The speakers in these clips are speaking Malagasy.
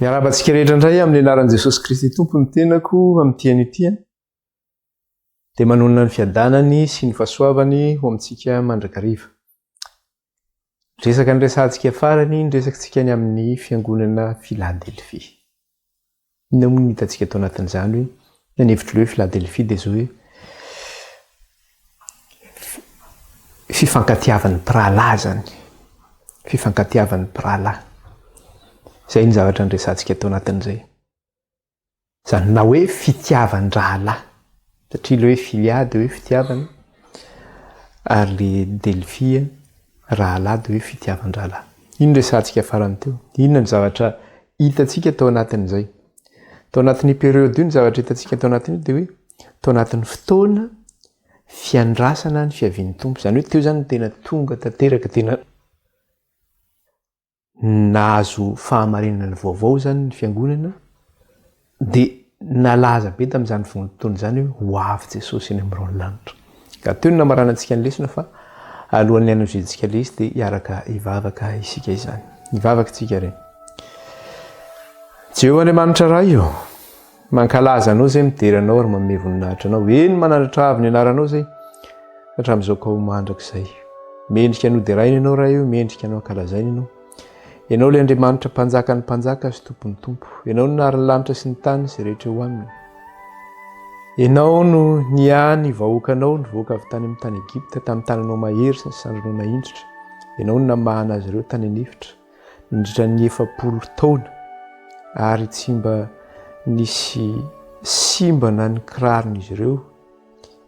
Miarabantsika rehetra indray amin'ny anaran'i Jesosy Kristy Tompo ny tenako amin'ity ity dia manonona ny fiadanany sy ny fahasoavany ho amintsika mandrakariva. Resaka ny resantsika farany ny resakantsika ny amin'ny Fiangonana Filadelfia. Inona moa ny hitantsika tao anatin'izany hoe ny hevitry hoe Filadelfia dia izao hoe fifankatiavan'ny mpirahalahy zany. Fifankatiavan'ny mpirahalahy. Izay ny zavatra ny resantsika tao anatin'izay. Zany na hoe fitiavan-drahalahy. Satria ilay hoe filia dia hoe fitiavana. Ary le delphia rahalahy dia hoe fitiavan-drahalahy. Ino ny resantsika farany teo? Inona ny zavatra hitantsika tao anatin'izay? Tao anatin'ny période io ny zavatra hitantsika tao anatin'io dia hoe tao anatin'ny fotoana fiandrasana ny fiavian'ny Tompo. Zany hoe teo zany tena tonga tanteraka tena nahazo fahamarinana ny vaovao zany ny fiangonana dia nalaza be tamin'izany fotoana zany hoe ho avy Jesosy eny amin'ny ranon'ny lanitra. Ka teo ny namarana antsika ny lesona fa alohan'ny hanazoantsika lesy dia hiaraka hivavaka isika izany. Hivavaka tsika ireny. Jehovah Andriamanitra raha io, mankalaza anao zay midery anao ary manome voninahitra anao. Eny manandratra avy ny anaranao zay hatramin'izao ka ho mandrakizay. Mendrika anao dia rainy ianao raha io, mendrika anao ankalazainy ianao. Ianao ilay Andriamanitra mpanjaka ny mpanjaka sy tompon'ny tompo. Ianao no nahary ny lanitra sy ny tany izay rehetra eo aminy. Ianao no niany vahoakanao nivoaka avy tany amin'ny tany Egipta tamin'ny tananao mahery sy ny sandronao nahindritra. Ianao no namahana azy ireo tany anefitra nandritra ny 400 taona ary tsy mba nisy simbana ny kiraron'izy ireo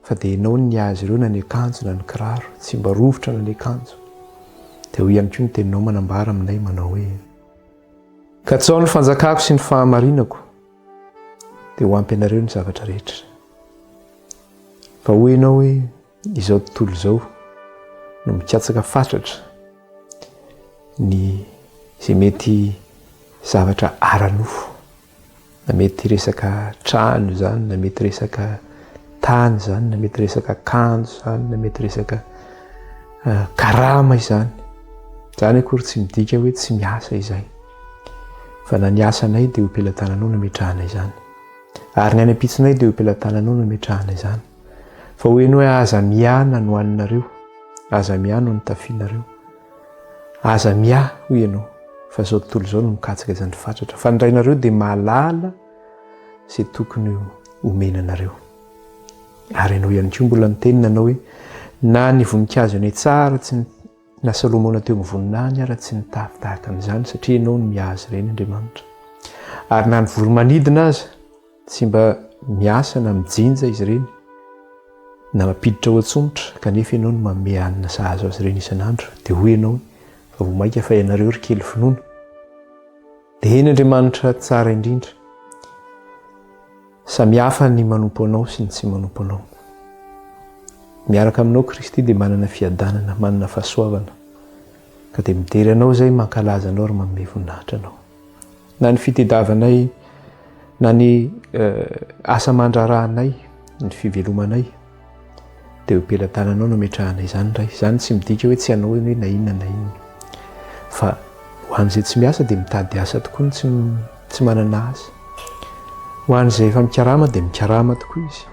fa dia ianao no niazy ireo na ny akanjo na ny kiraro, tsy mba rovotra na ny akanjo. Dia ho ihany koa ny teninao manambara aminay manao hoe ka tsao ny fanjakako sy ny fahamarinako dia ho ampy anareo ny zavatra rehetra. Fa ho ianao hoe izao tontolo izao no mikatsaka fatratra ny izay mety zavatra ara-nofo. Na mety resaka trano zany, na mety resaka tany zany, na mety resaka akanjo zany, na mety resaka karama izany. Zany akory tsy midika hoe tsy miasa izay. Fa na ny asanay dia ho pelantananao nametrahana izany. Ary ny any ampitsinay dia ho pelantananao nametrahana izany. Fa ho ianao hoe aza miana no haninareo, aza miana no tafianareo, aza mia ho ianao. Fa zao tontolo izao no mikatsaka izany fatratra. Fa ny rainareo dia mahalala izay tokony homenanareo. Ary ianao ihany koa mbola nitenina anao hoe na ny voninkazo any tsara tsy nasalomona teo amin'ny voninahiny ary tsy nitafy tahaka an'izany satria ianao no mihazy ireny Andriamanitra. Ary na ny voromanidina aza tsy mba miasa na mijinja izy ireny na mampiditra ho an-tsongotra kanefa ianao no manome hanina sahazo azy ireny isan'andro. Dia hoy ianao fa vao mainka fa ianareo ry kely finoana. Dia eny Andriamanitra tsara indrindra. Samihafa ny manompo anao sy ny tsy manompo anao. Miaraka aminao Kristy dia manana fiadanana, manana fahasoavana. Ka dia midery anao zay mankalaza anao ary manome voninahitra anao. Na ny fitediavanay, na ny asa mandrarahanay, ny fivelomanay dia ho pelantananao nametrahana izany ray. Izany tsy midika hoe tsy anao hoe na inona na inona. Fa ho an'izay tsy miasa dia mitady asa tokoa tsy manana asa. Ho an'izay efa mikarama dia mikarama tokoa izy.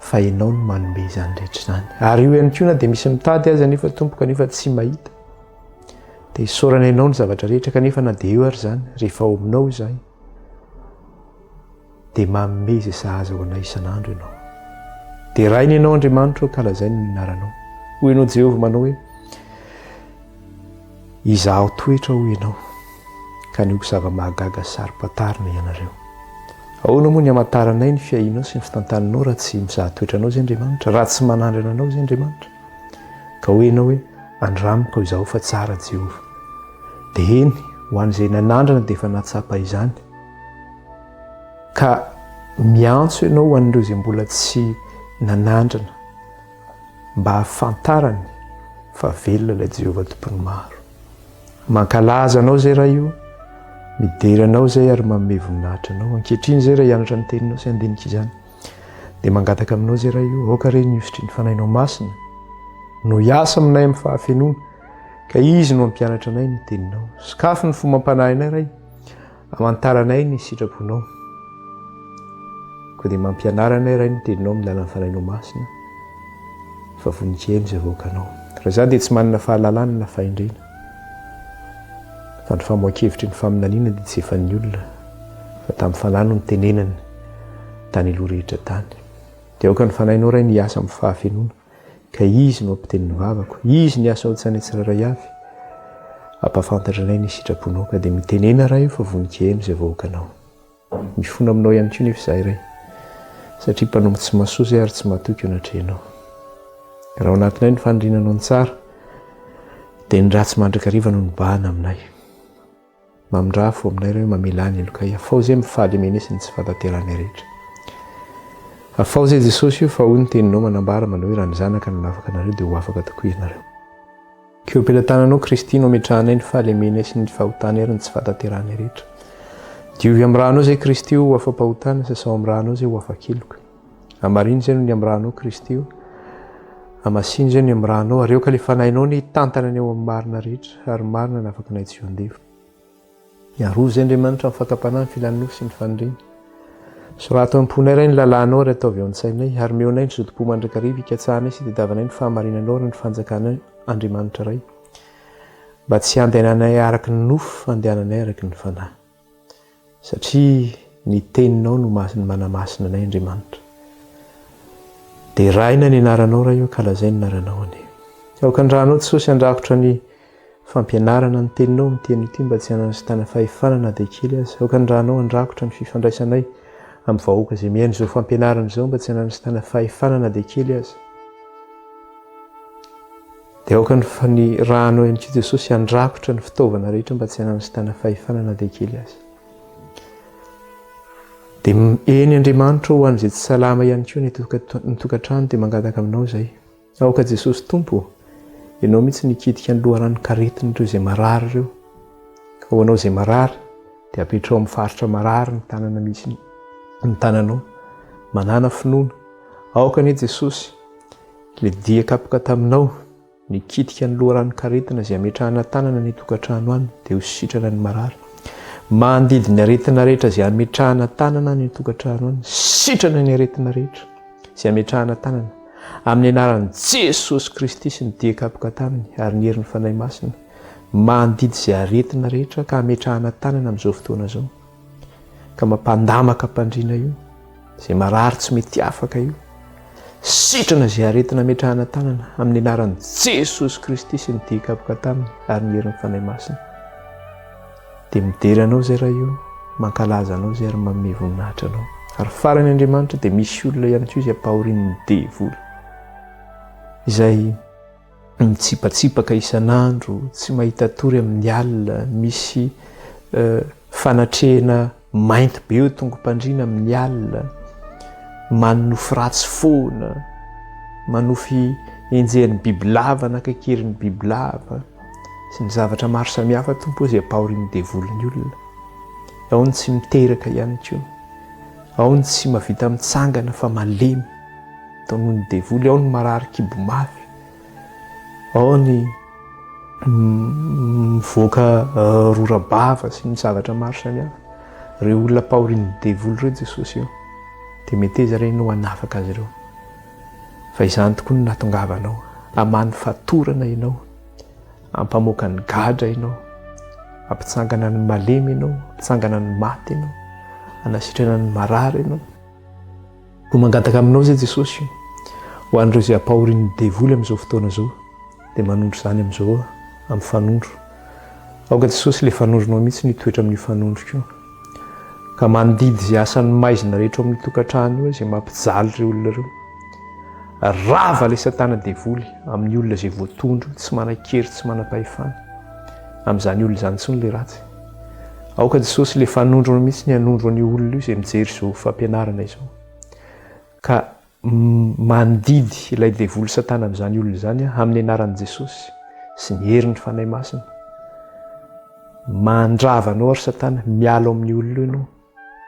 Fa ianao no manome izany rehetra izany. Ary io ihany koa na dia misy mitady azy anefa tompo kanefa tsy mahita. Dia isaorana ianao ny zavatra rehetra kanefa na dia eo ary izany rehefa ao aminao izahay. Dia manome izay sahaza ho anay isan'andro ianao. Dia rainy ianao Andriamanitra kalazainy ny anaranao. Ho ianao Jehovah manao hoe izaho toetra ho ianao ka ny ho zava-mahagaga sy sarim-patarina ianareo. Ahoana moa ny hamantaranay ny fiainao sy ny fitantananao raha tsy mizaha toetranao zay Andriamanitra, raha tsy manandrana anao zay Andriamanitra. Ka ho ianao hoe andramiko izaho fa tsara Jehovah. Dia eny ho an'izay nanandrana dia efa natsapa izany. Ka miantso ianao ho an'ireo izay mbola tsy nanandrana mba hafantarany fa velona ilay Jehovah tompony maro. Mankalaza anao zay raha io, midery anao zay ary manome voninahitra anao. Ankehitriny zay raha hianatra ny teninao sy handinika izany. Dia mangataka aminao zay raha io, aoka ireny hiositry ny fanahinao masina no hiasa aminay amin'ny fahafenoana ka izy no mampianatra anay ny teninao. Sakafo ny fomba ampanahy anay ray amantaranay ny sitraponao koa dia mampianaranay ray ny teninao amin'ny lalany fanahinao masina fa vonikely izay voakanao. Raha izaho dia tsy manana fahalalana na fahendrena fa ny famohan-kevitry ny faminaniana dia tsy efa ny olona fa tamin'ny fanahy no nitenenany tany aloha rehetra tany. Dia aoka ny fanahinao ray ny asa amin'ny fahafenoana ka izy no ampitenin'ny vavako, izy ny asa ao tsy tsirairay avy ampafantatra anay ny sitraponao ka dia mitenena raha io fa vonikely izay voakanao. Mifona aminao ihany koa nefa izahay iray satria mpanompo tsy mahasoa izay ary tsy mahatoky eo anatrehanao. Raha ao anatinay ny fanindrinanao ny tsara dia ny ratsy mandrakariva no nibahana aminay. Mamindra fo aminay ireo mamelany aloka afao izay mifaly menesy ny tsy fatateranay rehetra. Afao izay Jesosy io fa hoy ny teninao manambara manao hoe raha ny zanaka no nafaka anareo dia ho afaka tokoa ianareo. Keo am-pelantananao Kristy no ametrahanay ny fahalemena sy ny fahotana ary ny tsy fatateranay rehetra. Diovy amin'ny rahanao izay Kristy ho afa-pahotana, sasao amin'ny rahanao izay ho afa-keloka. Amariny izay no ny amin'ny rahanao Kristy io, amasiny izay no ny amin'ny rahanao ary eoka ilay fanahinao ny tantana ny eo amin'ny marina rehetra ary marina ny afaka nay tsy ho andevo. Iaroa izay Andriamanitra amin'ny fakapanahy ny filanofo sy ny fanindrina. Sorato am-ponay iray ny lalànao ary ataovy ao an-tsainay ary meonay ny zotom-po mandrakariva ikatsahanay sy tadiavanay ny fahamarinanao ary ny fanjakanay Andriamanitra iray mba tsy handehananay araky ny nofo fa handehananay araky ny fanahy. Satria ny teninao no manamasina anay Andriamanitra. Dia raina ny anaranao raha io kalazay ny anaranao anie. Aoka ny rahanao Jesosy andrakotra ny fampianarana ny teninao amin'ity ity mba tsy hanasitana fahefanana dia kely azy. Aoka ny rahanao andrakotra ny fifandraisanay amin'ny vahoaka izay mihaino izao fampianarana izao mba tsy hanasitana fahefanana dia kely azy. Dia aoka ny rahanao ihany koa Jesosy andrakotra ny fitaovana rehetra mba tsy hanasitana fahefanana dia kely azy. Dia eny Andriamanitra ho an'izay tsy salama ihany koa ny tokantrano dia mangataka aminao izay. Aoka Jesosy Tompo, ianao mihitsy nikitika ny loharano karetiny ireo izay marary ireo. Ka ho anao izay marary dia apetrao amin'ny faritra marary ny tanana misy ny tananao, manana finoana. Aoka anie Jesosy, ilay dia kapoka taminao nikitika ny loharano karetina izay ametrahana tanana ny tokantrano any dia ho sitrana ny marary. Mandidy ny aretina rehetra izay ametrahana tanana ny tokantrano any, sitrana ny aretina rehetra izay ametrahana tanana amin'ny anaran'i Jesosy Kristy sy ny dia kapoka taminy ary ny herin'ny fanahy masina. Mandidy izay aretina rehetra ka ametrahana tanana amin'izao fotoana izao ka mampandamaka mpandriana io izay marary tsy mety afaka io. Sitrana izay aretina ametrahana tanana amin'ny anaran'i Jesosy Kristy sy ny dia kapoka taminy ary ny herin'ny fanahy masina. Dia midery anao izay raha io, mankalaza anao izay ary manome voninahitra anao. Ary farany Andriamanitra dia misy olona ihany koa izay ampahorian'ny devoly izay mitsipatsipaka isan'andro, tsy mahita tory amin'ny alina, misy fanatrehana mainty be eo tongom-pandriana amin'ny alina, manofy ratsy foana, manofy enjehan'ny bibilava nakaikerin'ny bibilava sy ny zavatra maro samihafa tompo izay ampahorian'ny devolin'ny olona. Ao ny tsy miteraka ihany koa, ao ny tsy mahavita mitsangana fa malemy tao noho ny devoly, ao ny marary kibomafy, ao ny mivoaka rorabava sy ny zavatra maro samihafa. Ireo olona ampahorian'ny devoly ireo Jesosy io dia mety izy ireny no hanafaka azy ireo. Fa izany tokoa no nahatongavanao, hamany fatorana ianao, hampamoaka ny gadra ianao, hampitsangana ny malemy ianao, hampitsangana ny maty ianao, hanasitrana ny marary ianao. Ho mangataka aminao izay Jesosy ho an'ireo izay ampahorian'ny devoly amin'izao fotoana izao dia manondro izany amin'izao amin'ny fanondro. Aoka Jesosy ilay fanondronao mihitsy nitoetra amin'ny fanondro koa ka mandidy izay asan'ny maizina rehetra amin'ny tokantrano io izay mampijaly ireo olona ireo. Rava ilay satana devoly amin'ny olona izay voatondro, tsy manan-kery, tsy manam-pahefana. Amin'izany olona izany intsony ilay ratsy. Aoka Jesosy ilay fanondronao mihitsy ny hanondro an'io olona io izay mijery izao fampianarana izao. Ka mandidy ilay devoly satana amin'izany olona izany amin'ny anaran'i Jesosy sy ny herin'ny fanahy masina. Mandravanao ary satana, mialo amin'ny olona io ianao,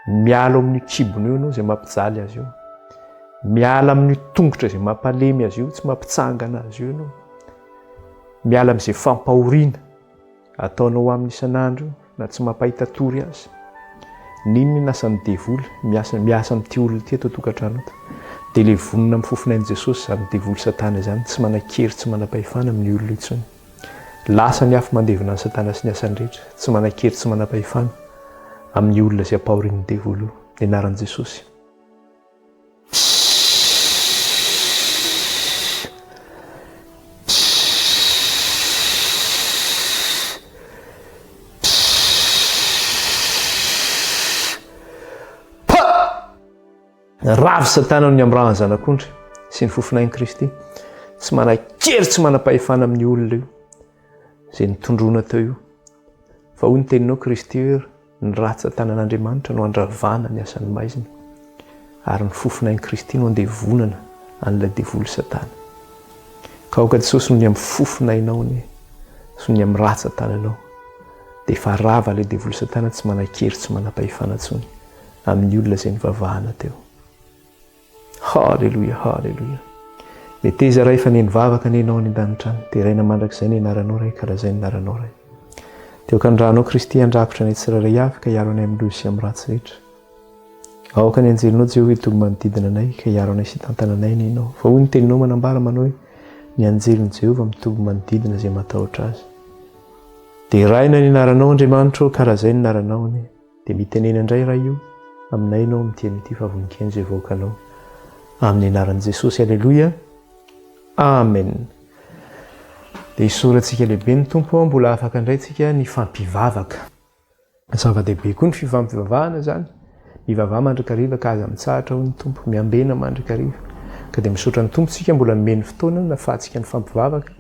mialo amin'ny kibony io ianao izay mampijaly azy io, miala amin'ny tongotra izay mampalemy azy io, tsy mampitsangana azy io ianao, miala amin'izay fampahoriana ataonao amin'ny isan'andro na tsy mampahita tory azy, ninony nasan'ny devoly miasa amin'ity olona ity atao tokantrano ato. Dia ilay vonona amin'ny fofinain'i Jesosy zany devoly Satana zany tsy manan-kery, tsy manam-pahefana amin'ny olona intsony. Lasa ny afo mandevina ny Satana sy ny asany rehetra, tsy manan-kery, tsy manam-pahefana amin'ny olona izay ampahorin'ny devoly io. Ny anaran'i Jesosy. Ravy Satana ny amin'ny rahany zanak'ondry sy ny fofinain'i Kristy. Tsy manan-kery, tsy manam-pahefana amin'ny olona io izay nitondrona teo io. Fa hoy ny teninao Kristy hoe ny ratsy tanan'Andriamanitra no andravana ny asan'ny maizina ary ny fofinain'i Kristy no andevonana an'ilay devoly Satana. Ka aoka Jesosy no ny amin'ny fofinainao ny sy ny amin'ny ratsy tananao dia efa rava ilay devoly Satana tsy manan-kery, tsy manam-pahefana intsony amin'ny olona izay nivavahana teo. Halleluja, halleluja. Mety izy ray efa nivavaka nenao any an-danitrany dia raina mandrakizay ny anaranao ray, kalazay ny anaranao ray. Teo kan-dranao Kristy andrakotra ny tsirairay avy ka hiaro anay amin'ny loza sy amin'ny ratsy rehetra. Aoka ny anjelinao Jehovah toby manodidina anay ka hiaro anay sy tantana anay ny ianao. Fa hoy ny teninao manambara manao hoe ny anjelin'i Jehovah mitoby manodidina izay matahotra azy. Dia raina ny anaranao Andriamanitra, kalazay ny anaranao ny dia mitenena indray ray io aminay ianao mitian'ity favoninkeny izay voakanao. Amin'ny anaran'i Jesosy, alleluia, amen. Dia isorantsika lehibe ny tompo, mbola afaka indraytsika ny fampivavaka. Zava-dehibe koa ny fifampivavahana zany. Mivavaha mandrakariva ka aza mitsahatra ho ny tompo, miambena mandrakariva. Ka dia misaotra ny tompo tsika mbola nomeny fotoana nahafahantsika ny fampivavaka.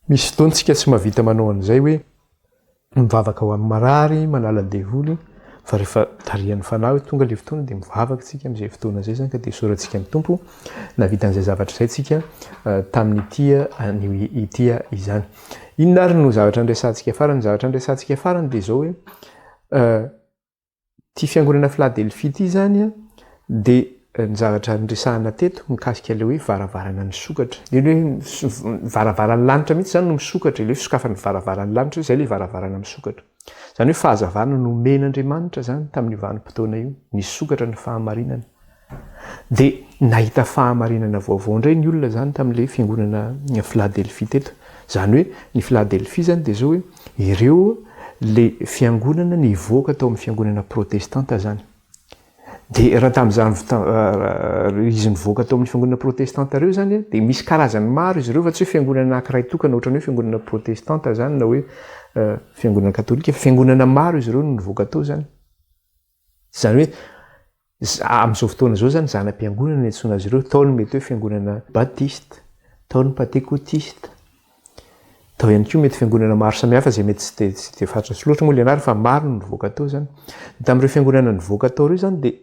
Misy fotoana tsika tsy mahavita manao an'izay hoe mivavaka ho amin'ny marary, manala devoly. Fa rehefa tarihan'ny fanahy tonga ilay fotoana dia mivavaka tsika amin'izay fotoana izay zany. Ka dia isorantsika ny tompo navita an'izay zavatra izay tsika tamin'ny itia izany. Inona ary no zavatra ndraisantsika farany? Zavatra ndraisantsika farany dia izao hoe ity fiangonana Filadelfia ity zany dia ny zavatra nresahana teto mikasika ilay hoe varavarana ny sokatra. Ilay hoe varavaran'ny lanitra mihitsy zany no misokatra. Ilay sokafan'ny varavaran'ny lanitra izay ilay varavarana misokatra. Zany hoe fahazavana no men'Andriamanitra zany tamin'ny vanim-potoana io, nisokatra ny fahamarinana. Dia nahita fahamarinana vaovao indray ny olona zany tamin'ilay fiangonana Filadelfia teto. Zany hoe ny Filadelfia zany dia zao hoe ireo le fiangonana nivoaka tao amin'ny fiangonana protestanta zany. Dia raha tamin'izany izy nivoaka tao amin'ny fiangonana protestanta ireo zany dia misy karazany maro izy ireo fa tsy hoe fiangonana anankiray tokana ohatran'ny hoe fiangonana protestanta zany na hoe fiangonana katolika, fiangonana maro izy ireo no nivoaka tao zany. Zany hoe amin'izao fotoana izao zany zanam-piangonana ny antsoina azy ireo, tao ny mety hoe fiangonana batista, tao ny pentekotista, tao ihany koa mety fiangonana maro samihafa izay mety tsy dia fantatra sy loatra moa ilay anarany fa maro no nivoaka tao zany. Tamin'ireo fiangonana nivoaka tao ireo zany dia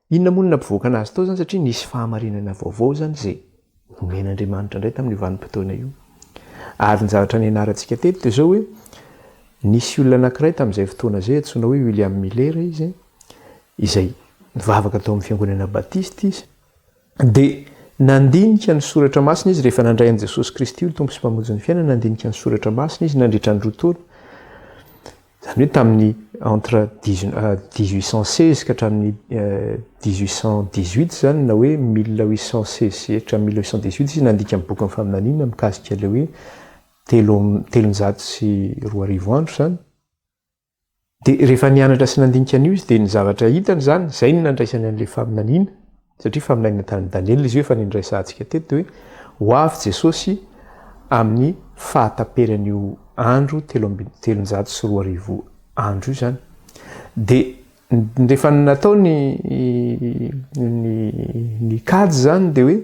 inona moa no nampivoaka anazy tao zany satria nisy fahamarinana vaovao zany izay nomen'Andriamanitra indray tamin'ny vanim-potoana io. Ary ny zavatra nianarantsika teto dia izao hoe nisy olona anankiray tamin'izay fotoana izay antsoina hoe William Miller izy, izay nivavaka tao amin'ny fiangonana batista izy. Dia nandinika ny soratra masina izy rehefa nandray an'i Jesosy Kristy io tompo sy mpamonjy ny fiainana, nandinika ny soratra masina izy nandritra ny roa taona. Zany hoe tamin'ny entre 1816 ka hatramin'ny 1818 zany na hoe 1816 hatramin'ny 1818 izy nandika amin'ny boky ny faminaniana mikasika ilay hoe telonjato sy 2,000 andro zany. Dia rehefa nianatra sy nandinika an'io izy dia ny zavatra hitany zany, izay ny nandraisany an'ilay faminaniana, satria faminaniana tany Daniel izy hoe efa nindraisantsika teto hoe ho avy Jesosy amin'ny fahataperan'io andro 300 sy 2,000 andro io zany. Dia rehefa natao ny kajy zany dia hoe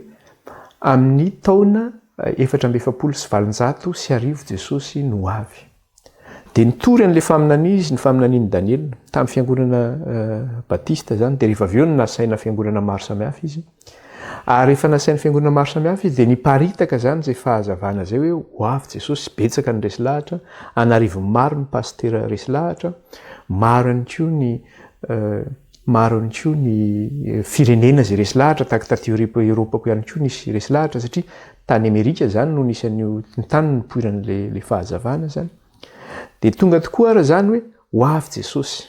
amin'ny taona 470 sy 100 Jesosy no avy. Dia nitory an'ilay faminaniana izy, ny faminanian'i Daniel tamin'ny fiangonana batista zany. Dia rehefa avy eo nasaina fiangonana maro samihafa izy. Ary rehefa nasaina fiangonana maro samihafa izy dia niparitaka zany izay fahazavana izay hoe ho avy Jesosy, betsaka ny resy lahatra, anarivo maro ny pastera resy lahatra, maro ihany koa ny firenena izay resy lahatra, tahaka taty Eoropa koa ihany koa nisy resy lahatra satria tany Amerika zany no nisan'io tany nipoiran'ilay fahazavana zany. Dia tonga tokoa ara zany hoe ho avy Jesosy.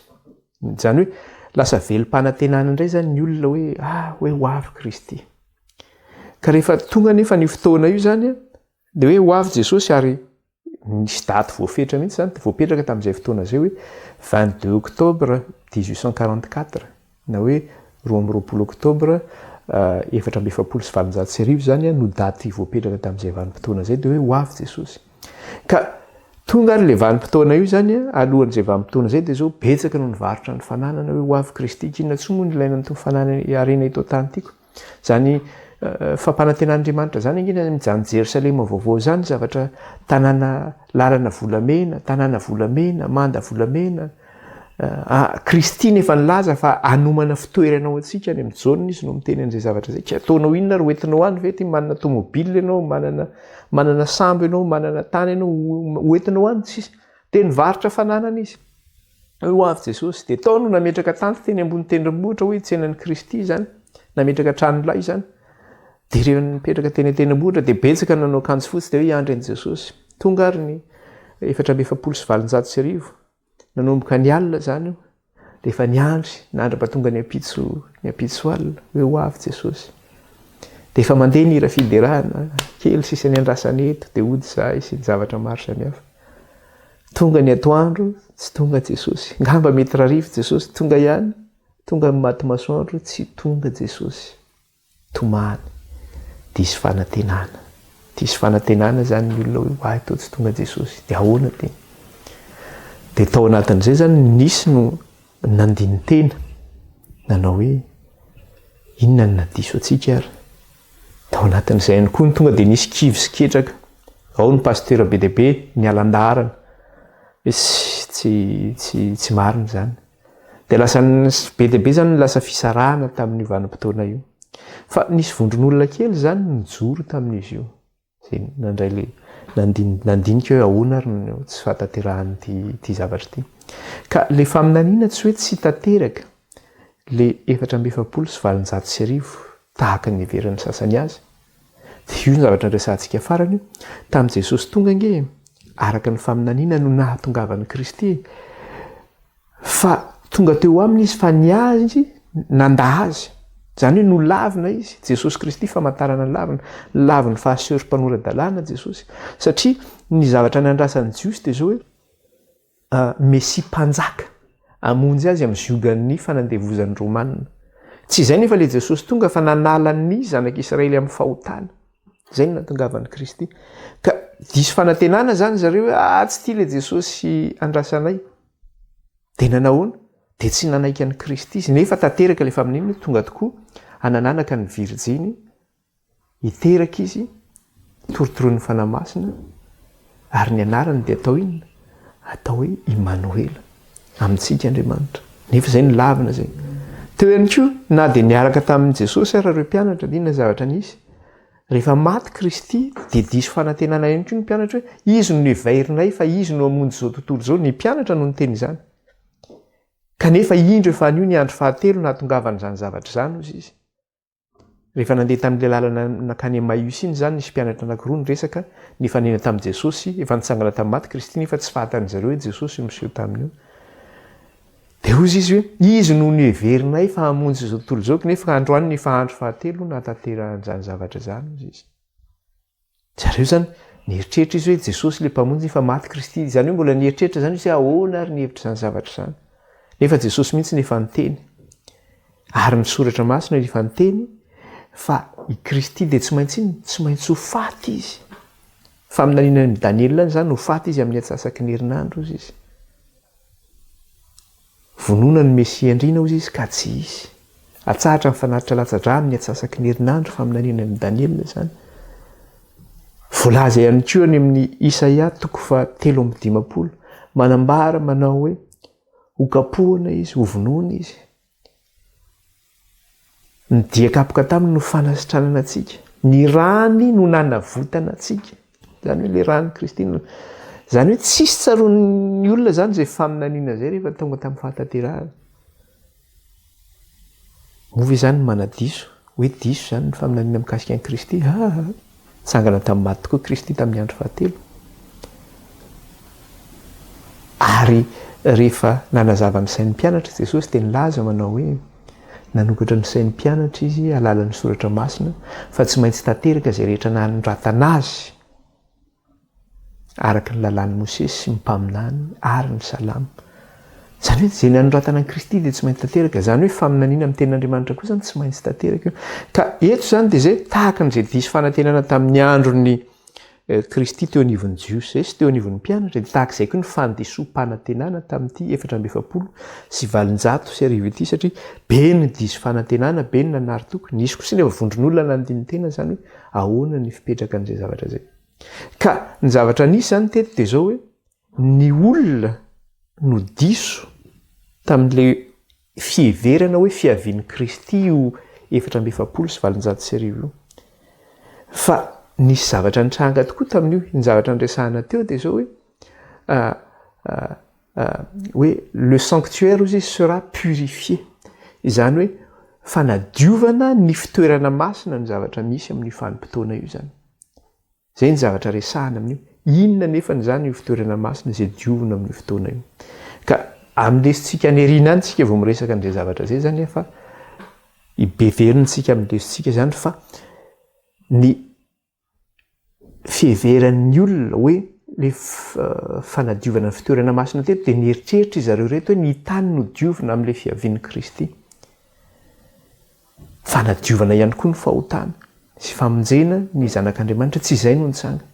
Zany hoe lasa velom-panantenana indray zany ny olona hoe ho avy Kristy. Ka rehefa tonga nefa ny fotoana io zany dia hoe ho avy Jesosy ary nisy daty voafetra mihitsy zany voapetraka tamin'izay fotoana zay hoe 22 octobre 1844 na hoe 12 octobre 1779 zany no daty voapetraka tamin'izay vanim-potoana zay dia hoe ho avy Jesosy. Ka tonga ary ilay vanim-potoana io zany alohan'izay vanim-potoana zay dia zao betsaka no nivarotra ny fananana hoe ho avy Kristy. Inona tsy moa no ilaina nytony fananana arena ito tany tiako zany fampanantenan'Andriamanitra zany angina mijany Jerosalema vaovao zany zavatra tanàna lalana volamena, manda volamena. Kristy nefa nilaza fa anomana fitoerana ao antsika any amin'ny jaonina izy no miteny an'izay zavatra zay. Tsy ataonao inona ry hoentinao any ve ty manana tomobile ianao, manana sambo ianao, manana tany ianao hoentinao any tsisy. Dia nivarotra fananana izy. Ho avy Jesosy dia tao no nametraka tanty teny ambony tendrombohitra hoe tsenan'ny Kristy zany, nametraka tranolay zany. Dia rehefa nipetraka teny an-tendrombohitra dia betsaka nanao akanjo fotsy dia hoe hiandry an'i Jesosy. Tonga ary ny 1790 nanomboka ny alina zany dia efa niandry nandra-pahatonga ny ampitso alina hoe ho avy Jesosy. Dia efa mandeha ny hira fiderana kely sisa ny andrasany eto dia ody izahay sy ny zavatra maro samihafa. Tonga ny atoandro tsy tonga Jesosy. Ngamba mety rarivo Jesosy tonga ihany. Tonga amin'ny maty masoandro tsy tonga Jesosy. Tomany. Diso fanantenana. Diso fanantenana zany ny olona hoe why tô tsy tonga Jesosy. Dia ahoana teny. Dia tao anatin'izay zany nisy no nandiny tena nanao hoe inona no nadiso antsika ary. Tao anatin'izay ihany koa tonga dia nisy kivy sy ketraka. Ao ny pasteur be dia be ny alandarana. Tsy marina zany. Dia lasa be dia be zany lasa Fizarana tamin'ny vanim-potoana io. Fa nisy vondron'olona kely zany nijoro tamin'izy io. Izay nandray le nandinika hoe ahoana ary no tsy fahatanterahany ty zavatra ty. Ka le faminaniana tsy hoe tsy tanteraka le 1790 tahaka ny heverany sasany azy. Dia io ny zavatra nresantsika farany io. Tamin'i Jesosy tonga nge araka ny faminaniana no nahatongavan'i Kristy. Fa tonga teo aminy izy fa ny azy nanda azy. Zany hoe no lavina izy. Jesosy Kristy famantarana ny lavina. Laviny fahasehry mpanorandalàna Jesosy. Satria ny zavatra nandrasan'ny Jiosy dia zao hoe Messia mpanjaka. Amonjy azy amin'ny ziogan'ny fanandevozan'ny Romanina. Tsy izay nefa le Jesosy tonga fa nanala ny zanak'Israely amin'ny fahotana. Zay no nahatongavan'i Kristy. Ka diso fanantenana zany zareo hoe tsy tia le Jesosy andrasanay. Dia nanahoana? Dia tsy nanaiky an'i Kristy izy. Nefa tanteraka le faminina tonga tokoa anananaka ny Virjiny, hiteraka izy, torotoroan'ny fanahy masina, ary ny anarany dia atao inona? Atao hoe Immanuel, amintsika Andriamanitra. Nefa izay ny lavina zay. Teo ihany koa na dia niaraka tamin'i Jesosy ary ireo mpianatra dia inona zavatra nisy? Rehefa maty Kristy dia diso fanantenana ihany koa ny mpianatra hoe izy no nevairinay fa izy no hamonjy izao tontolo izao. Ny mpianatra no niteny izany. Kanefa indro efa anio ny andro fahatelo nahatongavana izany zavatra izany hozy izy. Rehefa nandeha tamin'ilay lalana nakany Emmaüs iny zany nisy mpianatra anankiroa niresaka nifanena tamin'i Jesosy, efa nitsangana tamin'ny maty Kristy nefa tsy fahantany zareo hoe Jesosy no miseho tamin'io. Dia hozy izy hoe izy no neverinay fa hamonjy izao tontolo izao nefa androany ny andro fahatelo nahatanteran'izany zavatra izany hozy izy. Zareo zany nieritreritra izy hoe Jesosy le mpamonjy fa maty Kristy. Zany hoe mbola nieritreritra zany izy hoe ahoana ary nihevitra izany zavatra izany. Nefa Jesosy mihitsy nefa niteny. Ary misoratra masina nefa niteny fa i Kristy dia tsy maintsy ho faty izy. Faminaniana ny Daniel zany ho faty izy amin'ny atsasaky ny herinandro hozy izy. Vonona ny Messia andrina hozy izy ka tsy izy. Atsahatra mifanaritra latsa-drano amin'ny atsasaky ny herinandro faminaniana ny Daniel zany. Voalaza ihany koa any amin'ny Isaia 3:15 manambara manao hoe ho kapohana izy, ho vonoana izy. Ny diakapoka taminy no fanasitranana antsika. Ny rany no nanavotana antsika. Zany hoe le rany Kristy. Zany hoe tsisy tsaroan'ny olona zany izay faminaniana zay rehefa tonga tamin'ny fahatanterahana. Ovy zany manadiso, hoe diso zany ny faminaniana mikasika an'i Kristy. Tsangana tamin'ny maty tokoa Kristy tamin'ny andro fahatelo. Ary rehefa nanazava ny sain'ny mpianatra Jesosy dia nilaza manao hoe nanokatra ny sain'ny mpianatra izy alalan'ny soratra masina fa tsy maintsy tanteraka izay rehetra nanondratana azy araka ny lalàn'ny Mosesy sy ny mpaminany ary ny salama. Zany hoe izay nanondratana an'i Kristy dia tsy maintsy tanteraka. Zany hoe faminaniana amin'ny tenin'Andriamanitra koa zany tsy maintsy tanteraka. Ka eto zany dia izay tahaka n'izay diso fanantenana tamin'ny andron'ny Kristy teo anivon'ny Jiosy zay sy teo anivon'ny mpianatra dia tahaka izay koa ny fandisom-panantenana tamin'ity 470 sy arivo ity satria be ny diso fanantenana, be ny nanary-toko. Nisy kosa nefa vondron'olona nandiny tena zany hoe ahoana ny fipetraka an'izay zavatra zay. Ka ny zavatra nisy zany teto dia izao hoe ny olona no diso tamin'ilay fiheverana hoe fiavian'i Kristy io 470 sy arivo io. Fa nisy zavatra nitranga tokoa tamin'io, ny zavatra niresahana teo dia izao hoe le sanctuaire ozy sera purifié. Izany hoe fanadiovana ny fitoerana masina ny zavatra misy amin'ny fanim-potoana io zany. Zay ny zavatra resahana amin'io. Inona nefa n'izany io fitoerana masina izay diovina amin'ny fotoana io. Ka amindesitsika any ariana any tsika vao miresaka an'izay zavatra zay zany fa hibeverintsika amindesitsika zany fa ny fiheveran'ny olona hoe le fanadiovana ny fitoerana masina teto dia nieritreritra izareo reto hoe ny tany no diovina amin'ilay fiavian'i Kristy. Fanadiovana ihany koa ny fahotana sy famonjena ny zanak'Andriamanitra tsy izay no nitsanga.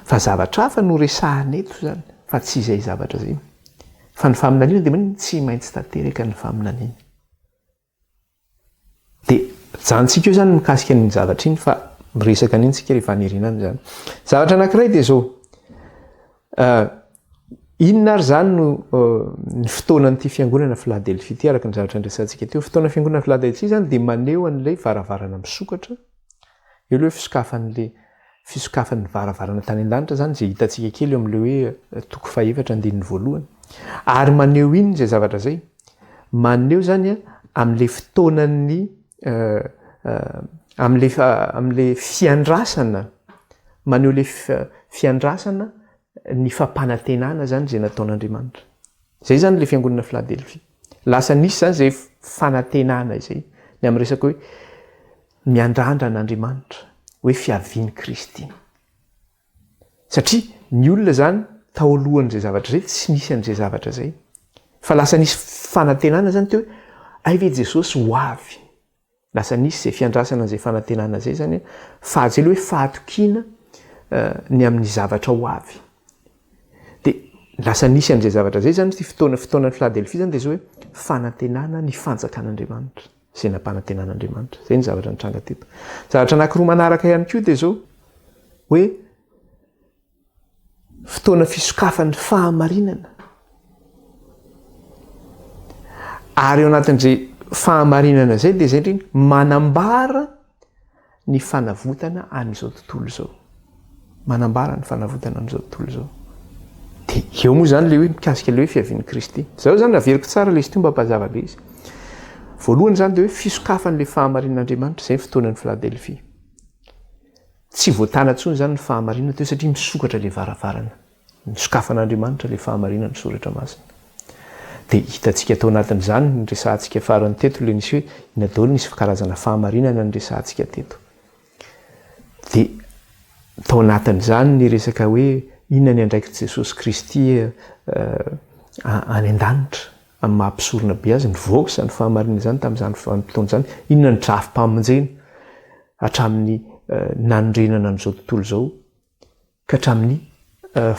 Fa zavatra hafa no resahana eto zany, fa tsy izay zavatra zay. Fa ny faminaniana dia manino tsy maintsy tanteraka ny faminaniana. Dia janontsika io zany mikasika ny zavatra iny fa miresaka an'iny tsika rehefa anirina any zany. Zavatra anankiray dia izao. Inona ary zany no ny fotoanan'ity fiangonana Filadelfia ity araka ny zavatra niresantsika teo. Fotoana fiangonana Filadelfia zany dia maneho an'ilay varavarana misokatra. Eo ilay fisokafan'ny varavarana tany an-danitra zany izay hitantsika kely eo amin'ilay hoe toko faha-efatra andinin'ny voalohany. Ary maneho iny izay zavatra zay. Maneho zany amin'ilay fotoanan'ny amin'ilay fiandrasana, maneho ilay fiandrasana ny fampanantenana zany izay nataon'Andriamanitra. Zay zany ilay fiangonana Filadelfia. Lasa nisy zany izay fanantenana izay ny amin'ny resaka hoe miandrandra an'Andriamanitra, hoe fiavian'i Kristy. Satria ny olona zany tao alohan'izay zavatra zay tsy nisy an'izay zavatra zay. Fa lasa nisy fanantenana zany teo hoe aive Jesosy ho avy. Lasa nisy izay fiandrasana an'izay fanantenana zay zany fahatsy hoe fahatokiana ny amin'ny zavatra ho avy. Dia lasa nisy an'izay zavatra zay zany ty fotoanan'ny Filadelfia zany dia izao hoe fanantenana ny fanjakan'Andriamanitra. Izay nampanantenan'Andriamanitra. Zay ny zavatra nitranga teto. Zavatra anankiroa manaraka ihany koa dia izao hoe fotoana fisokafan'ny fahamarinana. Ary eo anatin'izay fahamarinana zay dia izay indrindra manambara ny fanavotana an'izao tontolo izao. Manambara ny fanavotana an'izao tontolo izao. Dia eo moa zany ilay hoe mikasika ilay hoe fiavian'i Kristy. Izao zany averiko tsara ilay izy ity mba hampazava be izy. Voalohany zany dia hoe fisokafan'ilay fahamarinan'Andriamanitra izay ny fotoanan'ny Filadelfia. Tsy voatana intsony zany ny fahamarinana teo satria misokatra ilay varavarana. Misokafan'Andriamanitra ilay fahamarinana ny soratra masina. Dia hitantsika tao anatin'izany ny resantsika farany teto ilay nisy hoe inadolo nisy karazana fahamarinana ny resantsika teto. Dia tao anatin'izany ny resaka hoe inona ny andraikit'i Jesosy Kristy any an-danitra amin'ny mahampisorona be azy nivoaka izany fahamarinana izany tamin'izany fotoana izany. Inona ny drafim-pamonjena hatramin'ny nanondrenana an'izao tontolo izao ka hatramin'ny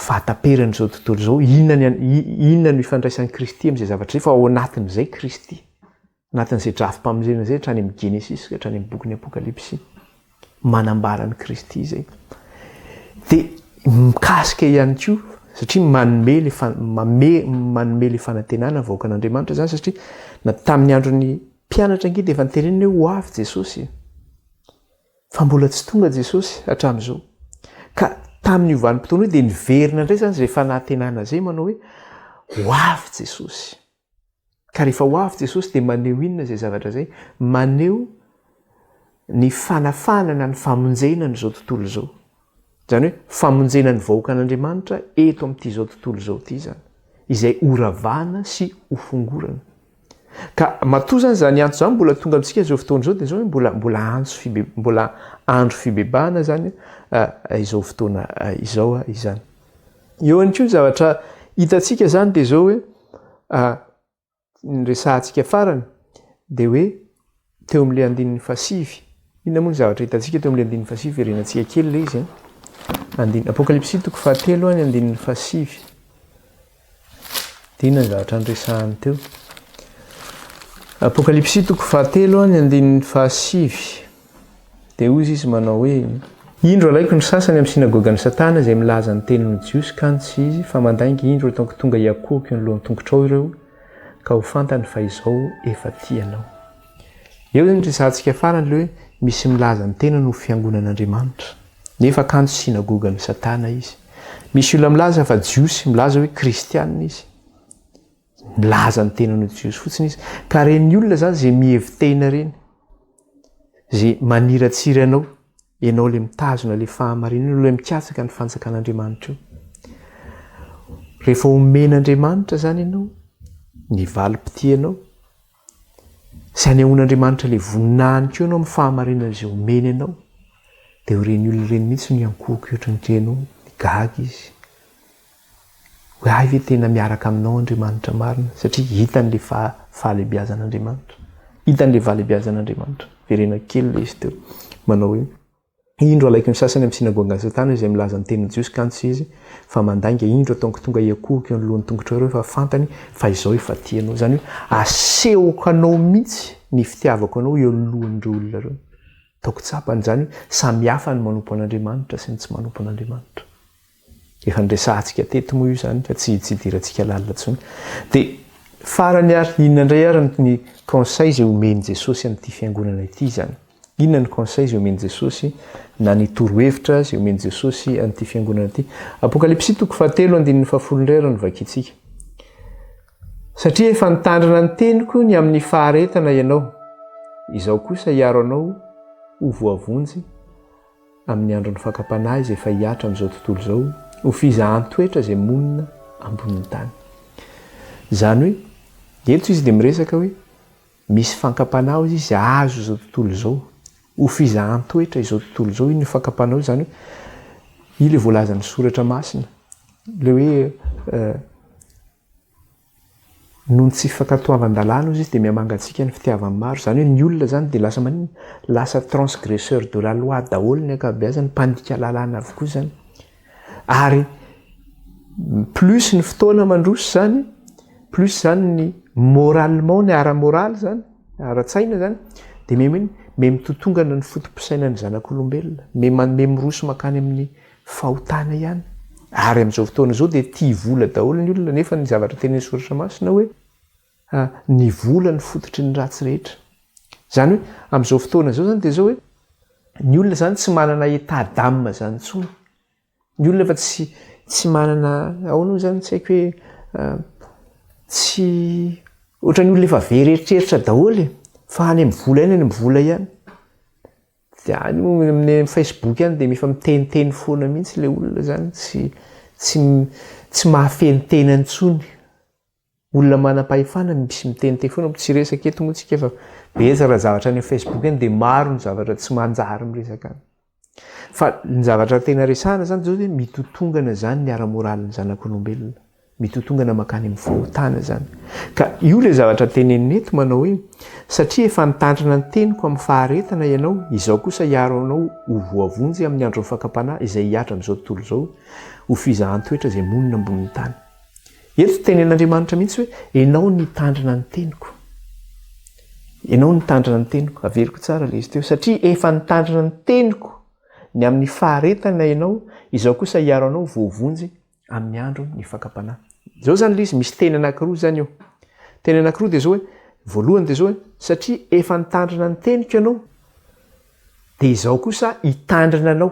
fahataperan'izao tontolo izao. Inona no ifandraisan'i Kristy amin'izay zavatra izay fa ao anatin'izay Kristy. Anatin'izay drafim-pamonjena izay hatrany amin'ny Genesis ka hatrany amin'ny bokin'ny Apokalypsy. Manambara ny Kristy izay. Dia mikasika ihany koa satria manome ilay fanantenana vahoaka an'Andriamanitra zany satria na tamin'ny andron'ny mpianatra ange dia efa nitenenina hoe ho avy Jesosy. Fa mbola tsy tonga Jesosy hatramin'izao. Ka tamin'ny ovanim-potoana dia niverina indray zany izay fanantenana zay manao hoe ho avy Jesosy. Ka rehefa ho avy Jesosy dia maneho inona izay zavatra zay? Maneho ny fanafanana ny famonjena n'izao tontolo izao. Zany hoe famonjena ny vahoaka an'Andriamanitra eto amin'ity izao tontolo izao ity zany. izay oravana sy hofongorana. Ka matoa zany zany antso zany mbola tonga amintsika zao fotoana zao dia zao hoe mbola andro fibebahana zany izao fotoana izao izany. Eo ihany koa zavatra hitantsika zany dia zao hoe nyresahantsika farany dia hoe teo amin'ilay andinin'ny fasivy. Inona moa ny zavatra hitantsika teo amin'ilay andinin'ny fasivy verenantsika kely ilay izy. Apokalypsy toko fahatelo any andinin'ny fasivy. Dia inona ny zavatra nyresahany teo? Apokalypsy toko fahatelo any andinin'ny fasivy. Dia ozy izy manao hoe indro alaiko ny sasany amin'ny sinagogan'ny Satana izay milaza ny tenin'ny Jiosy kantsy izy fa mandainga indro tonga hiakoky ny lohan'ny tongotrao ireo ka ho fantany fa izao efa tianao. Eo zany resahantsika farany ilay hoe misy milaza ny tena no fiangonan'Andriamanitra. Nefa kanto sinagogan'ny Satana izy. Misy olona milaza fa Jiosy, milaza hoe kristianina izy. Milaza ny tena no Jiosy fotsiny izy. Ka reny olona zany izay mihevitena reny, izay maniratsiry anao, ianao ilay mitazona ilay fahamarinana, ilay mikatsaka ny fanjakan'Andriamanitra io. Rehefa omen'Andriamanitra zany ianao, ny valim-pity anao, sy anehoan'Andriamanitra ilay voninahiny koa ianao amin'ny fahamarinana izay omeny anao, dia ireny olona ireny mihitsy ny ankoky ohatran'ireny gaga izy. Hoe ay ve tena miaraka aminao Andriamanitra marina, satria hitan'ilay fahalebiazan'Andriamanitra. Hitan'ilay valebiazan'Andriamanitra. Verena kely ilay izy teo. Manao hoe indro alaiko ny sasany amin'ny sinagogan'ny Satana izay milaza ny tenin'ny Jiosy kantsy izy fa mandainga indro tonga hiakoky eo ny lohan'ny tongotra ireo fa fantany fa izao efa tianao. Zany hoe asehoko anao mihitsy ny fitiavako anao eo alohan'ireo olona ireo. Taoko tsapany zany samy hafa ny manompo an'Andriamanitra sy ny tsy manompo an'Andriamanitra. Efa nyresahantsika teto moa io zany fa tsy hidirantsika lalina intsony. Dia farany ary inona indray ary ny conseil izay omeny Jesosy amin'ity fiangonana ity zany. Inona ny conseil izay omeny Jesosy na ny torohevitra izay omeny Jesosy amin'ity fiangonana ity. Apokalypsy toko fahatelo andinin'ny fahafolo indray no vakitsika. Satria efa nitandrina ny teniko ny amin'ny faharetana ianao, izao kosa hiaro anao ho voavonjy amin'ny andron'ny fakapanahy izay efa hiatra amin'izao tontolo izao, ho fizahan-toetra izay monina ambonin'ny tany. Zany hoe, eto izy dia miresaka hoe misy fankapanahy izy azo izao tontolo izao, ho fizahan-toetra izao tontolo izao. Iny fankapanahy zany hoe ilay voalazan'ny soratra masina. Ilay hoe noho ny tsy fankatoavan-dalàna izy dia mihamangatsika ny fitiavany maro. Zany hoe ny olona zany dia lasa manino, lasa transgresseur de la loi daholo ny ankabeazany, mpandika lalàna avokoa zany. Ary plus ny fotoana mandroso zany, plus zany ny moralement, ny ara-moraly zany, ara-tsaina zany, dia me mitotongana ny fotom-pisainan'ny zanak'olombelona, me miroso makany amin'ny fahotana ihany. Ary amin'izao fotoana izao dia tia vola daholo ny olona, nefa ny zavatra tenen'ny soratra masina hoe ny vola ny fototry ny ratsy rehetra. Zany hoe amin'izao fotoana izao zany dia zao hoe ny olona zany tsy manana état d'âme zany intsony. Ny olona efa tsy manana, ahoana zany tsy haiko hoe tsy ohatran'ny olona efa veretreritra daholo fa any amin'ny vola ihany, any amin'ny vola ihany. Dia any amin'ny Facebook ihany dia efa miteniteny foana mihitsy ilay olona zany, tsy mahafenitena intsony. Olona manam-pahefana misy miteniteny foana, tsy resaka eto moa tsika fa betsaka raha zavatra any amin'ny Facebook ihany dia maro ny zavatra tsy manjary miresaka any. Fa ny zavatra tena resahana zany zao dia mitotongana zany ny ara-moralin'ny zanak'olombelona, mitotongana makany amin'ny fahotana zany. Ka io ilay zavatra teneniny eto manao hoe satria efa nitandrina ny teniko amin'ny faharetana ianao, izao kosa hiaro anao ho voavonjy amin'ny andron'ny fakapanahy izay hiatra amin'izao tontolo izao, ho fizahan-toetra izay monina ambonin'ny tany. Eto tenen'Andriamanitra mihitsy hoe ianao nitandrina ny teniko. Ianao nitandrina ny teniko, averiko tsara ilay izy teo, satria efa nitandrina ny teniko ny amin'ny faharetana ianao, izao kosa hiaro anao voavonjy amin'ny andro ny fakapanahy. Zao zany ilay izy misy teny anankiroa zany eo. Teny anankiroa dia zao hoe, voalohany dia zao hoe satria efa nitandrina ny teniko ianao, dia izao kosa hitandrina anao,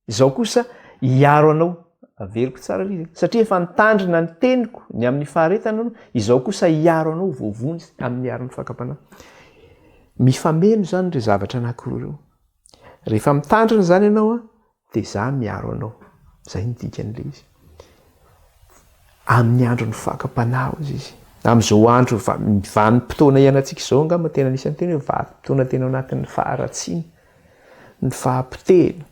izao kosa hiaro anao. Averiko tsara ilay izy. Satria efa nitandrina ny teniko ny amin'ny faharetana anao, izao kosa hiaro anao voavonjy amin'ny andro ny fakapanahy. Mifameno zany ireo zavatra anankiroa ireo. Rehefa mitandrina zany ianao dia izaho miaro anao. Zay ny dikan'ilay izy. amin'ny andro ny fakam-panahy izy. Amin'izao andro vanim-potoana ianantsika izao angamba tena anisan'ny teny hoe vanim-potoana tena ao anatin'ny faharatsiana, ny fahampitena.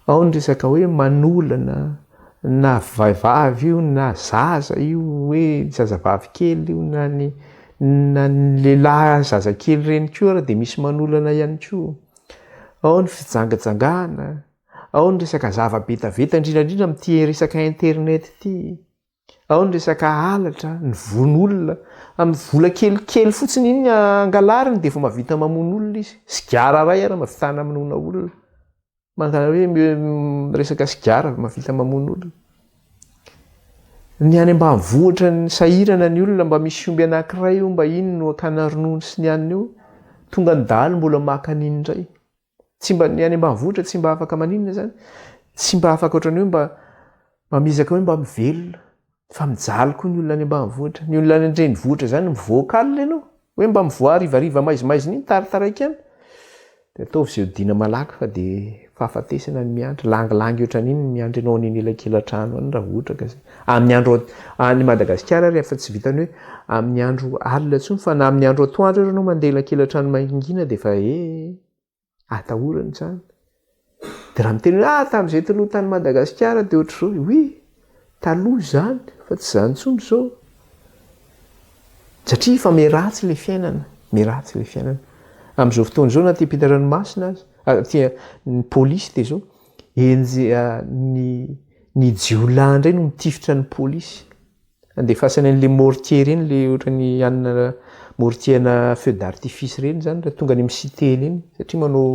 Ao ny resaka hoe manolana, na vavy io na zaza io, hoe zazavavy kely io na ny lehilahy zazakely reny koa ary dia misy manolana ihany koa. Ao ny fijangajangana, ao ny resaka zava-betaveta indrindrandrindra amin'ity resaka internet ity. Ao ny resaka halatra, ny von'olona, amin'ny vola kelikely fotsiny iny angalariny dia efa mahavita mamono olona izy. Sigara ray ary mahavitana mamono olona. Mangana hoe resaka sigara mahavita mamono olona. Ny any ambanivohitra ny sahirana ny olona mba misy omby anankiray io, mba iny no akana ronono sy ny aniny io, tonga ny dahalo mbola maka an'iny indray. Tsy mba ny any ambanivohitra tsy mba afaka maninona zany, tsy mba afaka ohatrany hoe mba mamizaka hoe mba mivelona. Fa mijaly koa ny olona any ambanivohitra. Ny olona any an-drenivohitra zany mivoaka alina ianao, hoe mba mivoa rivariva maizimaizina iny taritaraiky any. Dia ataovy izay dina malaky fa dia fahafatesana ny miandry. Langilangy ohatran'iny ny miandry ianao an'iny elakelan-trano any raha ohatra ka. Amin'ny andro any Madagasikara rehefa tsy vitany hoe amin'ny andro alina intsony, fa na amin'ny andro atoandro ianao mandeha elakelan-trano mangingina dia efa atahorana zany. Dia raha miteny hoe tamin'izay taloha tany Madagasikara dia ohatr'izao, oui, taloha zany, fa tsy zany intsony izao. Satria efa meratsy ilay fiainana, meratsy ilay fiainana. Amin'izao fotoana izao na te-pitarany masina azy, ny pôlisy dia izao, ny jiolahy indray no mitifitra ny pôlisy. Andefasany an'ilay mortier reny, ilay ohatran'ny anina mortier-na feu d'artifice reny zany, raha tonga any amin'ny cité iny, satria manao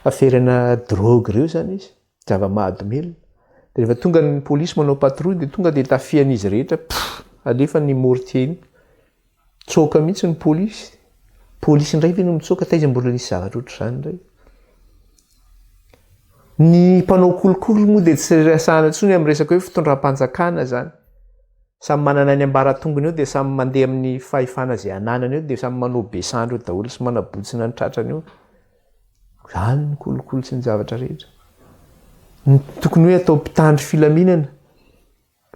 aferana drogue ireo zany izy, zava-mahadomelona. Dia rehefa tonga ny pôlisy manao patrouille dia tonga dia tafian'izy rehetra, alefa ny mortier iny. Tsoka mihitsy ny pôlisy. Pôlisy indray ve no mitsoka, taiza mbola nisy zavatra ohatr'izany indray. Ny mpanao kolikoly moa dia tsy resahana intsony amin'ny resaka hoe fitondram-panjakana zany. Samy manana ny ambaratongony eo dia samy mandeha amin'ny fahefana izay ananany eo dia samy manao besandro eo daholo sy manabotsina ny tratrany eo. Zany ny kolikoly sy ny zavatra rehetra. Tokony hoe atao mpitandro filaminana.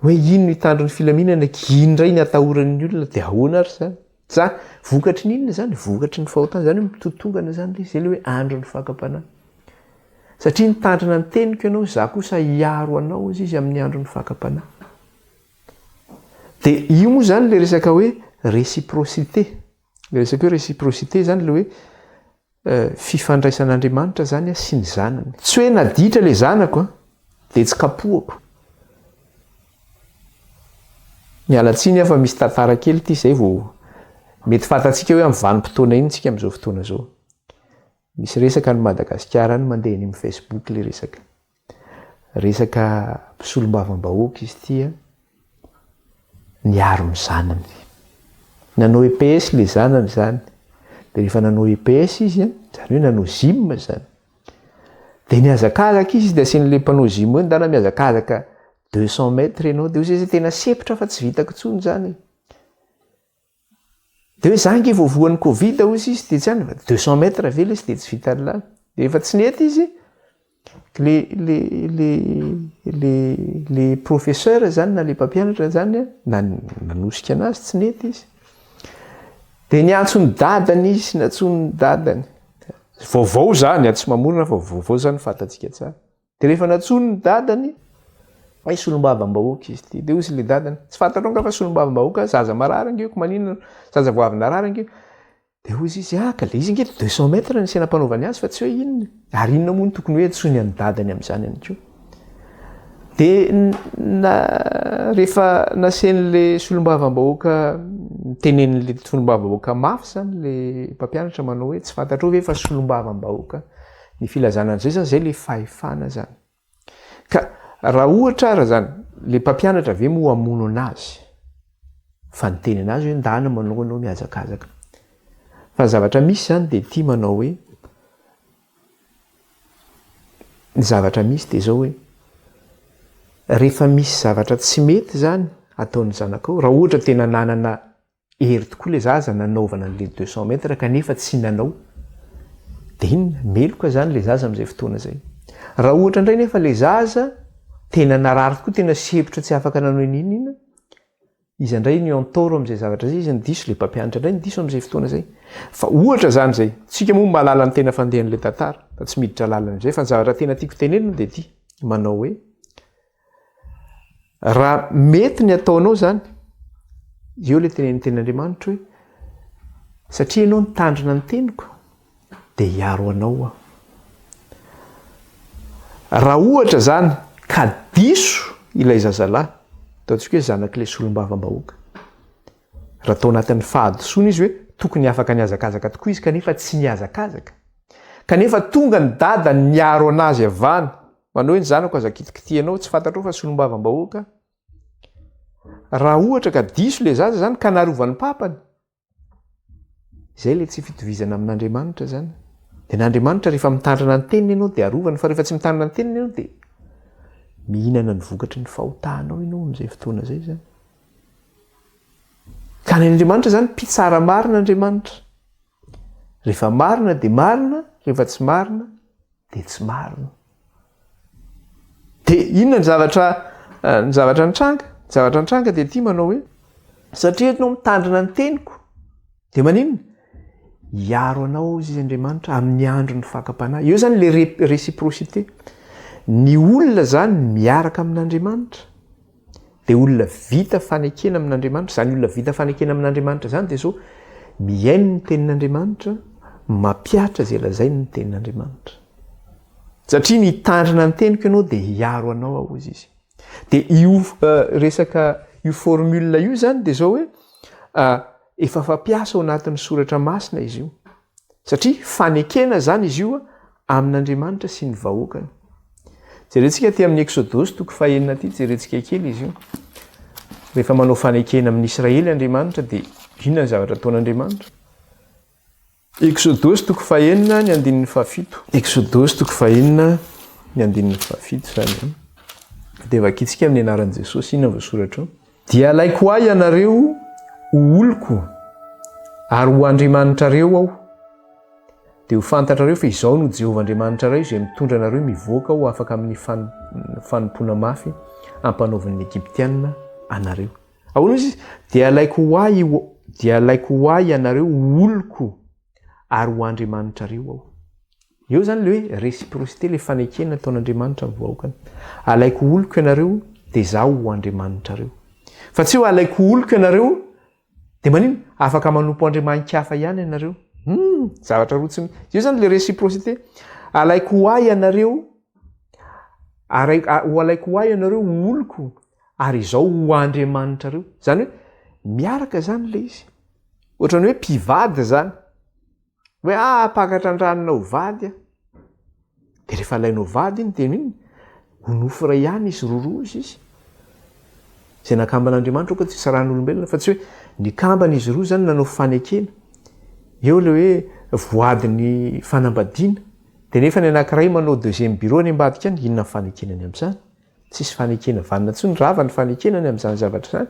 Hoe ino no hitandro ny filaminana, ino indray ny atahoran'ny olona dia ahoana ary zany. Za vokatry ny inona zany, vokatry ny fahotana zany, mitotongana zany ilay, izay ilay hoe andro ny fakam-panahy. Satria nitandrina ny teniko ianao, za kosa hiaro anao izy amin'ny andro ny fakam-panahy. Dia io moa zany ilay resaka hoe réciprocité. Ilay resaka hoe réciprocité zany ilay hoe fifandraisan'Andriamanitra zany sy ny zanany. Tsy hoe naditra ilay zanako dia tsy kapohako. Mialatsiny afa misy tantara kely ity izay vao mety fantatsika hoe amin'ny vanim-potoana iny tsika amin'izao fotoana izao. Misy resaka ny Madagasikara any mandeha eny amin'ny Facebook ilay resaka. Resaka mpisolom-bavam-bahoaka izy ity, niaro ny zanany. Nanao EPS ilay zanany zany. Dia rehefa nanao EPS izy, zany hoe nanao gym zany. Dia niazakazaka izy dia asian'ilay mpanao gym hoe ndana miazakazaka 200 mètres ianao, dia hoy izy tena sepotra fa tsy vitako intsony zany. Dia hoe za nge voavoan'ny Covid hoy izy dia tsy any 200 mètres ve ilay izy dia tsy vita an'lany. Dia efa tsy nety izy, le professeur zany na le mpampianatra zany nanosika anazy tsy nety izy. Dia niantso ny dadany izy, niantso ny dadany. Vaovao zany, tsy mamorona fa vaovao zany fantatsika tsara. Dia rehefa niantsoiny ny dadany, hoe solombavam-bahoaka izy ity. Dia hoy ilay dadany, tsy fantanao nga fa solombavam-bahoaka, zaza marary angeko, maninona, zaza voavy narary angeko. Dia hoy izy, ka le izy angety 200 mètres ny senam-panaovany azy fa tsy hoe inona. Ary inona moa no tokony hoe antsoiny any dadany amin'izany ihany koa. Dia rehefa nasen'ilay solombavam-bahoaka, tenen'ilay solombavam-bahoaka mafy zany ilay mpampianatra manao hoe tsy fantatro ve fa solombavam-bahoaka. Ny filazanana izay zany, izay ilay fahefana zany. Ka raha ohatra ara zany, ilay mpampianatra ve moa hamono anazy, fa ny teny anazy hoe ndana manao anao miazakazaka. Fa zavatra misy zany dia ity manao hoe, ny zavatra misy dia izao hoe, rehefa misy zavatra tsy mety zany ataon'ny zanakao, raha ohatra tena nanana hery tokoa ilay zaza nanaovana an'ilay 200 mètres kanefa tsy nanao, dia inona meloka zany ilay zaza amin'izay fotoana izay. Raha ohatra indray nefa ilay zaza tena narary tokoa, tena sepotra tsy afaka nanao inona, izy indray ny antoro am'izay zavatra zay izy nydiso le mpampianatra indray nydiso am'izay fotoana zay fa ohatra zany zay tsika moa mahalala ny tena fandehan'le tantara fa tsy miditra lalan'izay fa ny zavatra tena tiako tenenina dia ty manao hoe raha mety ny ataonao zany eo le tenen'ny ten'Andriamanitra hoe satria ianao nitandrina ny teniko dia hiaro anao aho. Raha ohatra zany ka diso ilay zazalahy ataontsika hoe zanak'ilay solombavam-bahoaka, raha atao anatin'ny fahadosoana izy hoe tokony afaka niazakazaka tokoa izy kanefa tsy niazakazaka, kanefa tonga ny dada niaro anazy avana manao hoe ny zanako aza kitikitianao tsy fantatrao fa solombavam-bahoaka. Raha ohatra ka diso le zaza zany ka narovany papany, izay le tsy fitovizana amin'Andriamanitra zany. Dia n'Andriamanitra rehefa mitandrina ny teniny ianao dia arovany, fa rehefa tsy mitandrina ny teniny ianao dia mihinana ny vokatry ny fahotahanao ianao amin'izay fotoana zay zany. Ka ny Andriamanitra zany mpitsara marina Andriamanitra. Rehefa marina dia marina, rehefa tsy marina dia tsy marina. Dia inona ny zavatra nitranga? Ny zavatra nitranga dia ity manao hoe satria ianao mitandrina ny teniko dia maninona? Hiaro anao izy Andriamanitra amin'ny andro ny fakapanahy. Eo zany le réciprocité. Ny olona zany miaraka amin'Andriamanitra dia olona vita fanekena amin'Andriamanitra. Zany olona vita fanekena amin'Andriamanitra zany dia so mihaino ny tenin'Andriamanitra, mampiatra zay lazainy ny tenin'Andriamanitra. Satria nitandrina ny teniko ianao dia hiaro anao aho izy. Dia io formule io zany dia zao hoe efa fampiasa ao anatin'ny soratra masina izy io. Satria fanekena zany izy io amin'Andriamanitra sy ny vahoakany. Jerentsika ty amin'ny Exodosy toko 9 ty, jerentsika kely izy io. Rehefa manao fanekena amin'ny Israely Andriamanitra dia inona ny zavatra ataon'Andriamanitra? Exodosy toko 9 ny andinin'ny 7. Exodosy toko 9 ny andinin'ny 7 zany. Dia vakitsika amin'ny anaran'i Jesosy inona voasoratra ao? Dia alaiko ahy ianareo ho oloko ary ho Andriamanitrareo aho. Dia ho fantatrareo fa izao no Jehovah Andriamanitrareo izay mitondra anareo mivoaka ho afaka amin'ny fanompoana mafy ampanaovan'ny Egyptianina anareo. Ahoana izy? Dia alaiko ho ahy ianareo ho oloko ary ho Andriamanitrareo aho. Eo zany le hoe réciprocité, le fanekena ataon'Andriamanitra amin'ny vahoakany. Alaiko oloko ianareo dia zaho ho Andriamanitrareo. Fa tsy ho alaiko oloko ianareo dia manino? Afaka manompo andriaman-kafa ihany ianareo. Zavatra rotsiny. Io zany le réciprocité. Alaiko ho ahy ianareo, alaiko ho ahy ianareo ho oloko ary izao ho Andriamanitrareo. Zany hoe miaraka zany le izy. Ohatran'ny hoe mpivady zany. Hoe pakatra andranona ho vady a. Dia rehefa alainao vady iny dia minona? Ho nofo ray ihany izy rorozy izy. Izay nakamban'Andriamanitra ko tsy saran'olombelona fa tsy hoe nikambana izy roa zany nanao fanekena. Eo le hoe voadiny fanambadiana. Dia nefa ny anankiray manao deuxième bureau ny ambadika any, inona ny fanekenany amin'izany? Tsisy fanekena vanina intsony, rava ny fanekenany amin'izany zavatra zany.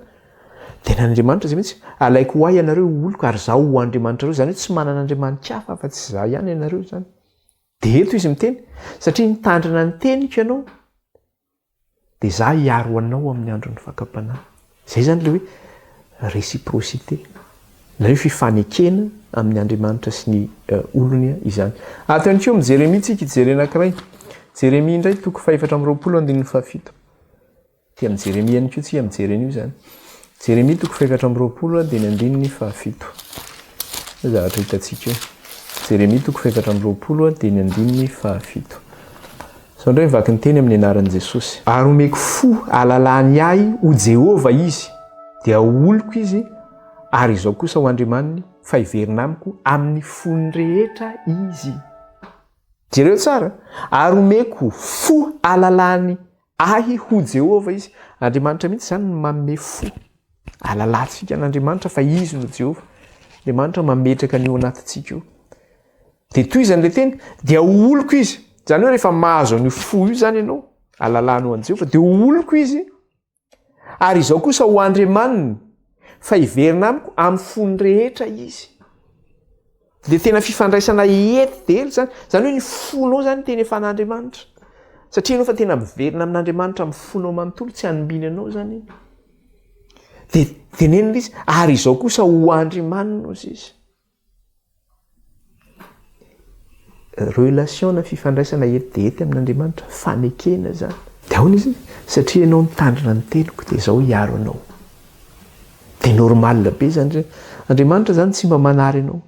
Dia n'Andriamanitra zay mihitsy, alaiko ho ahy ianareo ho oloko ary zaho ho Andriamanitrareo. Zany hoe tsy manana andriamanikafa fa tsy zaho ihany ianareo zany. Dia eto izy miteny, satria nitandrina ny teniko ianao dia zaho hiaro anao amin'ny andron'ny fakapanahy. Zay zany le hoe réciprocité, na hoe fifanekena amin'ny Andriamanitra sy ny olony izany. Atany keo amin'ny Jeremia tsika hijery anankiray. Jeremia indray toko 4:7. Ty amin'ny Jeremia ihany koa tsika mijery an'io zany. Jeremia toko 4:7 dia ny andinin'ny 7. Zavatra hitantsika eo. Jeremia toko 4:7 dia ny andinin'ny 7. Sao indray mivaky ny teny amin'ny anaran'i Jesosy. Ary omeko fo alalany ahy ho Jehovah izy, dia oloko izy, ary izao kosa ho Andriamaniny, fa hiverina amiko amin'ny fony rehetra izy. Jereo tsara. Ary omeko fo alalany ahy ho Jehovah izy. Andriamanitra mihitsy zany no manome fo. Alalantsika n'Andriamanitra fa izy no Jehovah. Andriamanitra mametraka an'io anatintsika io. Dia toy izany le teny, dia oloko izy. Zany hoe rehefa mahazo an'io fo io zany ianao, alalanao an' Jehovah, dia oloko izy, ary izao kosa ho Andriamaniny, fa hiverina amiko amin'ny fony rehetra izy. Dia tena fifandraisana ety dely zany. Zany hoe ny fonao zany tena efa n'Andriamanitra. Satria ianao fa tena miverina amin'Andriamanitra amin'ny fonao manontolo, tsy hanombiny anao zany iny. Dia tenenina izy ary izao kosa ho Andriamanina ozy izy. Relation na fifandraisana etiety amin'Andriamanitra fanekena zany. Dia ahoana izy? Satria ianao mitandrina ny teniko dia izao hiaro anao. Dia normal be zany. Andriamanitra zany tsy mba manary ianao.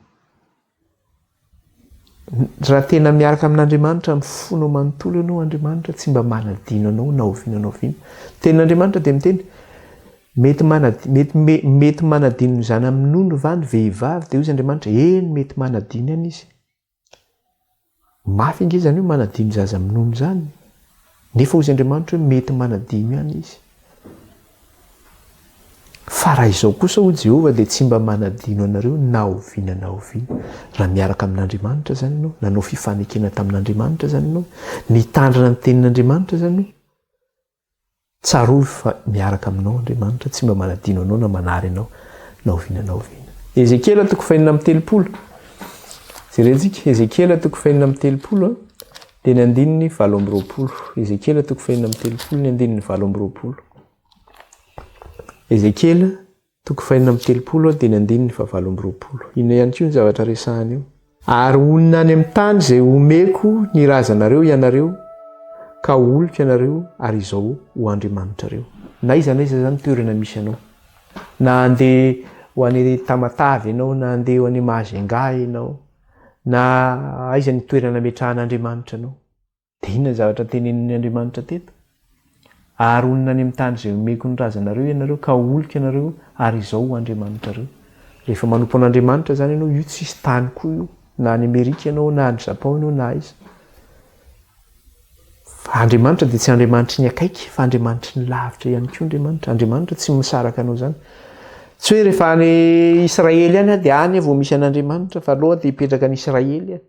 Raha tena miaraka amin'Andriamanitra mifono manontolo ianao, Andriamanitra tsy mba manadino anao na oviana na oviana. Tenin'Andriamanitra dia miteny mety manadino zany amin'ondro va ny vehivavy dia hoy Andriamanitra eny mety manadino ihany izy. Mafy inge zany hoe manadino zaza amin'ondro zany. Nefa hoy Andriamanitra hoe mety manadino ihany izy. Fa raha izao kosa ho Jehova dia tsy mba manadino anareo na oviana na oviana. Raha miaraka amin'Andriamanitra zany ianao, nanao fifanekena tamin'Andriamanitra zany ianao, nitandrina ny tenin'Andriamanitra zany ianao, tsarovy fa miaraka aminao Andriamanitra tsy mba manadino anao na manary anao na oviana na oviana. Ezekiela 4:30. Jerentsika Ezekiela 4:30 dia ny andininy 7:20. Ezekiela 4:30 ny andininy 7:20. Ezekiela 4:30 dia ny andininy 7:20. Ino ihany koa ny zavatra resahany io? Ary onina any amin'ny tany izay omeko ny razanareo ianareo ka oloka ianareo ary izao ho Andriamanitrareo. Na iza zany toerana misy anao. Na andeha ho any Tamatavy ianao, na andeha ho any Mahajengà ianao, na aiza ny toerana metrahan'Andriamanitra anao. Dia inona ny zavatra tenenin'ny Andriamanitra teto? Ary onina any amin'ny tany izay omeko ny razanareo ianareo ka oloka ianareo ary izao ho Andriamanitrareo. Rehefa manompo an'Andriamanitra zany ianao, io tsisy tany koa io, na any Amerika ianao, na any Japon ianao, na aiza. Andriamanitra dia tsy Andriamanitra ny akaiky fa Andriamanitra ny lavitra ihany koa Andriamanitra. Andriamanitra tsy misaraka anao zany. Tsy hoe rehefa any Israely any dia any vao misy an'Andriamanitra fa aloha dia hipetraka any Israely.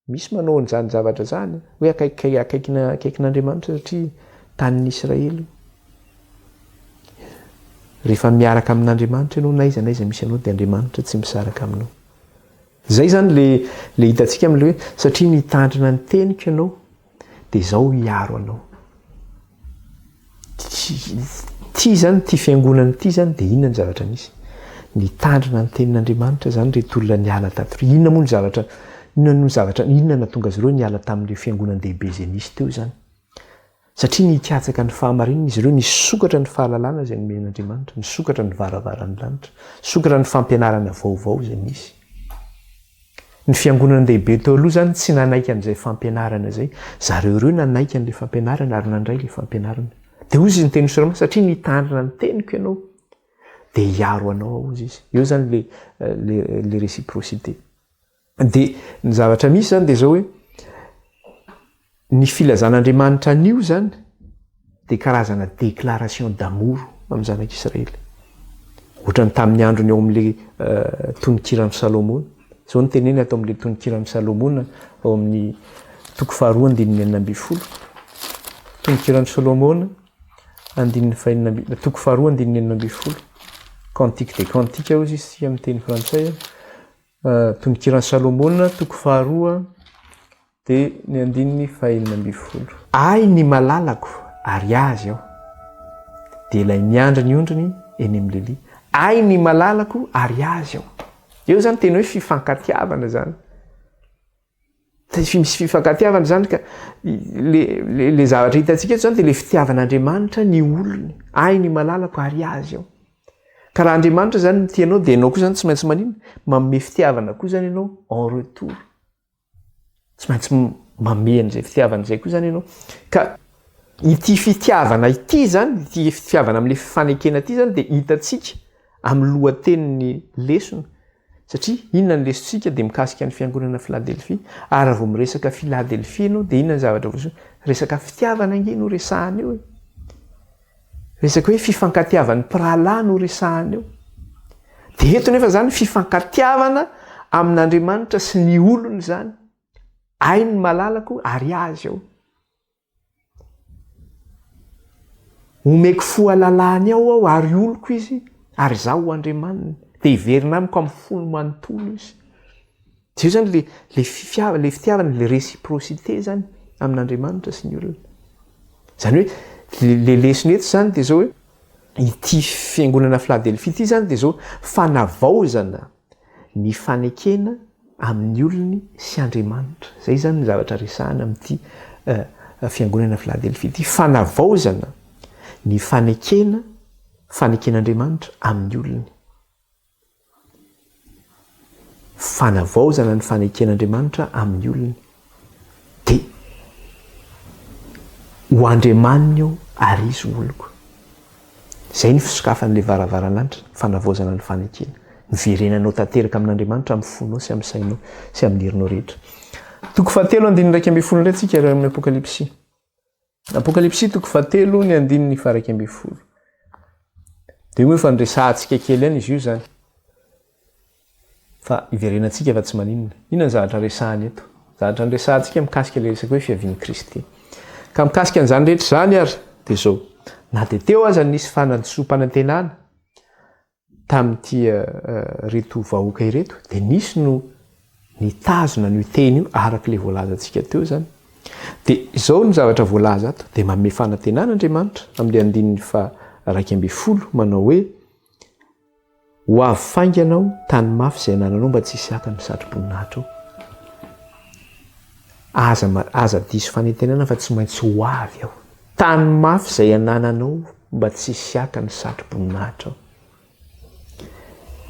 Misy manao an'izany zavatra zany hoe akaikin'Andriamanitra satria tanin'ny Israely. Rehefa miaraka amin'Andriamanitra ianao, na iza misy anao dia Andriamanitra tsy misaraka aminao. Zay zany le hitantsika amin'ilay hoe satria nitandrina ny teniko ianao dia izao hiaro anao. Ty zany ty fiangonana ty zany dia inona ny zavatra misy? Nitandrina ny tenin'Andriamanitra zany reto olona niala tato. Inona moa ny zavatra? Inona nahatonga azy ireo niala tamin'ilay fiangonan-dehibe izay nisy teo zany? Satria nikatsaka ny fahamarinana izy ireo, nisokatra ny fahalalana izay nomen'Andriamanitra, nisokatra ny varavaran'ny lanitra, nisokatra ny fampianarana vaovao izay nisy. Ny fiangonan-dehibe teo aloha zany tsy nanaiky an'izay fampianarana izay. Zareo ireo nanaiky an'ilay fampianarana ary nandray ilay fampianarana. Dia hoy izy ny teny sorama satria nitandrina ny teniko ianao dia hiaro anao hozy izy. Eo zany le réciprocité. Dia ny zavatra misy zany dia zao hoe ny filazan'Andriamanitra an'io zany dia karazana déclaration d'amour amin'ny zanak'Israely. Ohatrany tamin'ny androny ao amin'ilay tononkirany Salomona. Zao ny teneny atao amin'ilay tononkirany Salomona ao amin'ny 2:9. Tononkirany Salomona 2:9. Cantique des Cantiques hozy izy amin'ny teny frantsay. Tononkirany Salomona 2:2 dia ny 2:9. Ay ny malalako ary azy aho dia ilay miandra ny ondriny eny amin'ny lelia. Ay ny malalako ary azy aho. Eo zany tena hoe fifankatiavana zany. Misy fifankatiavana zany ka le zavatra hitantsika eto zany dia le fitiavan'Andriamanitra ny olony. Ay ny malalako ary azy aho. Ka raha Andriamanitra zany ny tianao dia ianao koa zany tsy maintsy manino manome fitiavana koa zany ianao en retour. Tsy maintsy manome an'izay fitiavana izay koa zany ianao. Ka ity fitiavana ity zany, ity fitiavana amin'ilay fifanekena ity zany dia hitantsika amin'ny lohatenin'ny Leçon. Satria inona ny lesontsika dia mikasika ny Fiangonana Filadelfia. Ary vao miresaka Filadelfia ianao dia inona ny zavatra voasoratra? Resaka fitiavana ange no resahana eo. Resaka hoe fifankatiavan'ny mpirahalahy no resahana eo. Dia eto nefa zany fifankatiavana amin'Andriamanitra sy ny olony zany. Ay ny malalako ary azy aho. Omeko fohalalahany aho ary oloko izy ary zaho ho Andriamanina. Dia hiverina amiko amin'ny fony manontolo izy. Io zany le fitiavana, le réciprocité zany amin'Andriamanitra sy ny olona. Zany hoe le lesona eto zany dia zao hoe ity fiangonana Filadelfia ity zany dia zao fanavaozana ny fanekena amin'ny olony sy Andriamanitra. Zay zany ny zavatra resahana amin'ity fiangonana Filadelfia ity. Fanavaozana ny faneken'Andriamanitra amin'ny olony. Fanavaozana ny faneken'Andriamanitra amin'ny olony. Dia ho Andriamanina eo ary izy oloko. Zay ny fisokafan'ilay varavaran'anitra, fanavaozana ny fanekena. Niverenanao tanteraka amin'Andriamanitra amin'ny fonao sy amin'ny sainao sy amin'ny herinao rehetra. Toko 7:1-2 indray tsika amin'ny Apokalypsy. Apokalypsy toko 7:1-2. Dia hoe fa nresahantsika kely ihany izy io zany. Fa iverenantsika fa tsy maninona. Inona ny zavatra resahany eto? Zavatra nresahantsika mikasika ilay resaka hoe fiavian'i Kristy. Ka mikasika an'izany rehetra zany ary dia zao. Na dia teo aza nisy fanadisompanantenana tamin'ity reto vahoaka ireto, dia nisy no nitazona ny teny io araka ilay voalazantsika teo zany. Dia izao ny zavatra voalaza ato, dia manome fanantenana Andriamanitra amin'ny 2:20 manao hoe ho avy fainga ianao tany mafy izay anananao mba tsy hisy haka ny satrim-boninahitra ao. Aza diso fanantenana fa tsy maintsy ho avy aho. Tany mafy izay anananao mba tsy hisy haka ny satrim-boninahitra ao.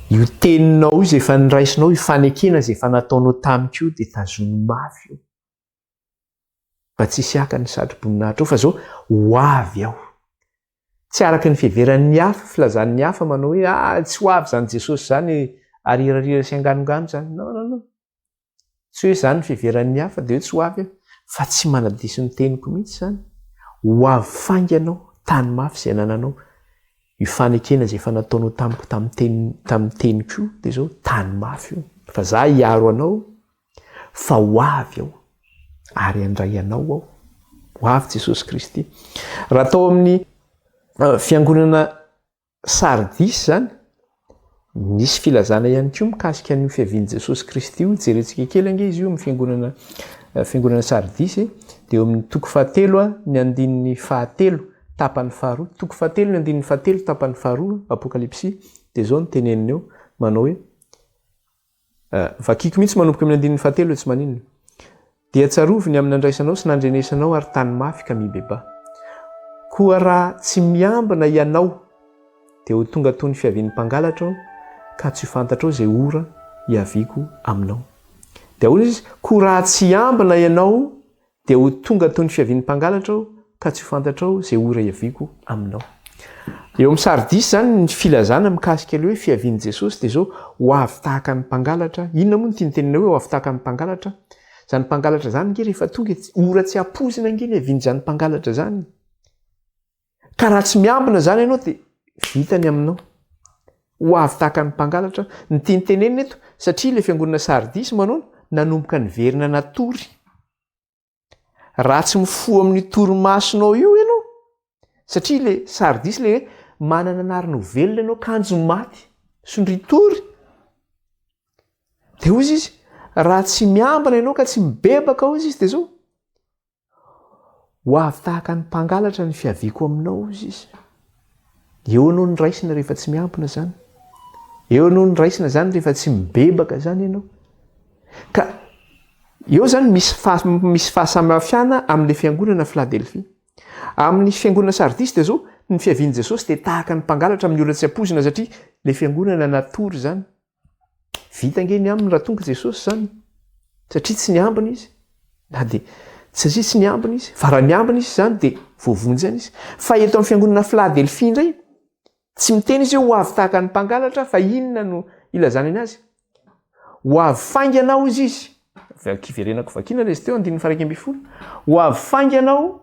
Io teninao izay efa niraisinao, io fanekena izay efa nataonao tamiko dia tazomy mafy io. Mba tsy hisy haka ny satrim-boninahitra ao fa zao ho avy aho. Tsy araka ny fiheveran'ny hafa, filazan'ny hafa manao hoe tsy ho avy zany Jesosy zany ary irarira sy anganongano zany. Non. Tsy hoe zany ny fiheveran'ny hafa dia hoe tsy ho avy aho. Fa tsy manadiso ny teniko mihitsy zany. Ho avy fainga ianao tany mafy izay anananao. Io fanekena izay efa nataonao tamiko tamin'ny teniko io dia zao tany mafy io. Fa za hiaro anao fa ho avy aho ary handray anao aho. Ho avy Jesosy Kristy. Raha tao amin'ny fiangonana Sardis zany, nisy filazana ihany koa mikasika an'io fiavian'i Jesosy Kristy io. Jerentsika kely ange izy io amin'ny fiangonana Sardis, dia eo amin'ny toko 7:7 tapany faharoa. Toko 7:7 tapany faharoa Apokalypsy. Dia zao ny teneniny eo manao hoe vakiko mihitsy manomboka amin'ny 7 tsy maninona. Dia tsaroviny amin'ny andraisanao sy nandrenesanao ary tany mafy ka mibeba. Koa raha tsy miambina ianao dia ho tonga toy ny fiavian'ny mpangalatra ao ka tsy fantatrao izay ora hiaviako aminao. Dia hoy izy, koa raha tsy ambina ianao dia ho tonga toy ny fiavian'ny mpangalatra ao ka tsy fantatrao izay ora hiaviako aminao. Eo amin'ny Sardis zany ny filazana mikasika ilay hoe fiavian'i Jesosy dia zao ho avy tahaka ny mpangalatra. Inona moa ny tiantenina hoe ho avy tahaka ny mpangalatra? Zany mpangalatra zany nge rehefa tonga ora tsy hampozina nge ny havian'izany mpangalatra zany. Ka raha tsy miambina zany ianao dia vitany aminao. Ho avy tahaka ny mpangalatra. Ny tiantenenina eto satria ilay fiangonana Sardis manao nanomboka niverina natory. Raha tsy mifoha amin'ny torimasonao io ianao, satria ilay Sardis ilay hoe manana anarina ho velona ianao kanjo maty sondry tory. Dia hozy izy, raha tsy miambina ianao ka tsy mibebaka hozy izy dia zao ho avy tahaka ny mpangalatra ny fiaviako aminao hozy izy. Eo anao ny raisina rehefa tsy miambina zany. Eo anao ny raisina zany rehefa tsy mibebaka zany ianao. Ka eo zany misy fahasamihafiana amin'ilay fiangonana Filadelfia. Amin'ny fiangonana Sardis dia zao ny fiavian'i Jesosy dia tahaka ny mpangalatra amin'ny olona tsy hampozina satria ilay fiangonana natory zany. Vita nge ny aminy raha tonga Jesosy zany. Satria tsy niambina izy. Na dia satria tsy niambina izy. Fa raha niambina izy zany dia voavonjana izy. Fa eto amin'ny fiangonana Filadelfia indray tsy miteny izy ho avy tahaka ny mpangalatra fa inona no ilazany anazy? Ho avy fainga ianao izy izy. Kiverenako vakina ilay izy teo 2:20. Ho avy fainga ianao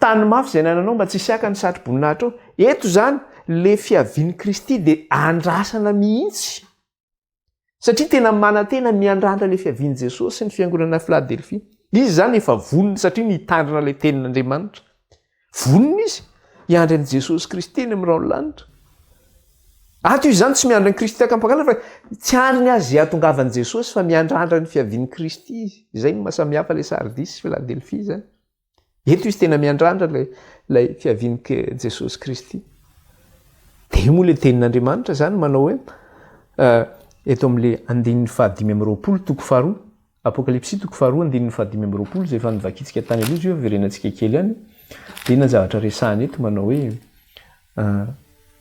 tany mafy izay anananao mba tsy hisy haka ny satrim-boninahitra ao. Eto zany le fiavian'i Kristy dia andrasana mihitsy. Satria tena manantena miandrandra ilay fiavian'i Jesosy ny fiangonana Filadelfia. Izy zany efa vonona satria nitandrina ilay tenin'Andriamanitra. Vonona izy hiandry an'i Jesosy Kristy eny amin'ny raolanitra. Ato izy zany tsy miandra ny Kristy tahaka ny mpangalatra fa tsy andriny azy hahatongavan'i Jesosy fa miandrandra ny fiavian'i Kristy izy. Izay no mahasamihafa ilay Sardis sy Filadelfia zany. Eto izy tena miandrandra ilay fiavian'i Jesosy Kristy. dia io moa le tenin'Andriamanitra zany manao hoe eto amin'le 5:20 toko faharoa Apokalypsy toko faharoa 5:20 zay efa nivakitsika tany aloha izy io verenantsika kely ihany dia ina zavatra resahana eto manao hoe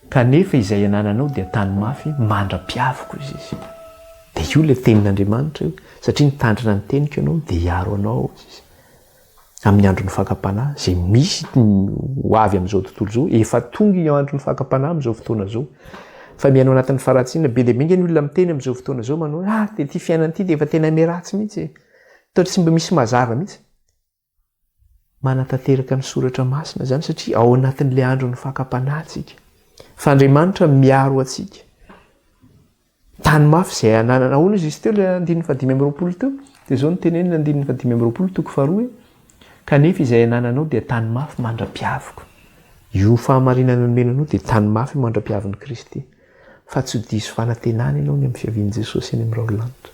kanefa izay anananao dia tany mafy mandra-piaviko izy izy dia io le tenin'Andriamanitra io satria nitandrina ny teniko ianao dia hiaro anao izy amin'ny andro ny fakapanahy zay misy ho avy amin'izao tontolo izao efa tonga io andro ny fakapanahy amin'izao fotoana izao fa mihaino anatin'ny faratsiana be dia be ny olona miteny amin'izao fotoana izao manao dia ity fiainana ity dia efa tena miratsy mihitsy totra tsy mba misy mazava mihitsy manatanteraka ny soratra masina zany satria ao anatin'ilay andro ny fakapanahy tsika fa Andriamanitra miaro atsika tany mafy izay ananana ahoana izy izy teo le 5:20 teo dia zao nytenenina 5:20 toko faharoa kanefa izay anananao dia tany mafy mandra-piaviko io fahamarinana nomenanao dia tany mafy mandra-piavin'i Kristy fa tsy ho diso fanantenana ianao ny amin'ny fiavian'i Jesosy eny amin'ny raolanitra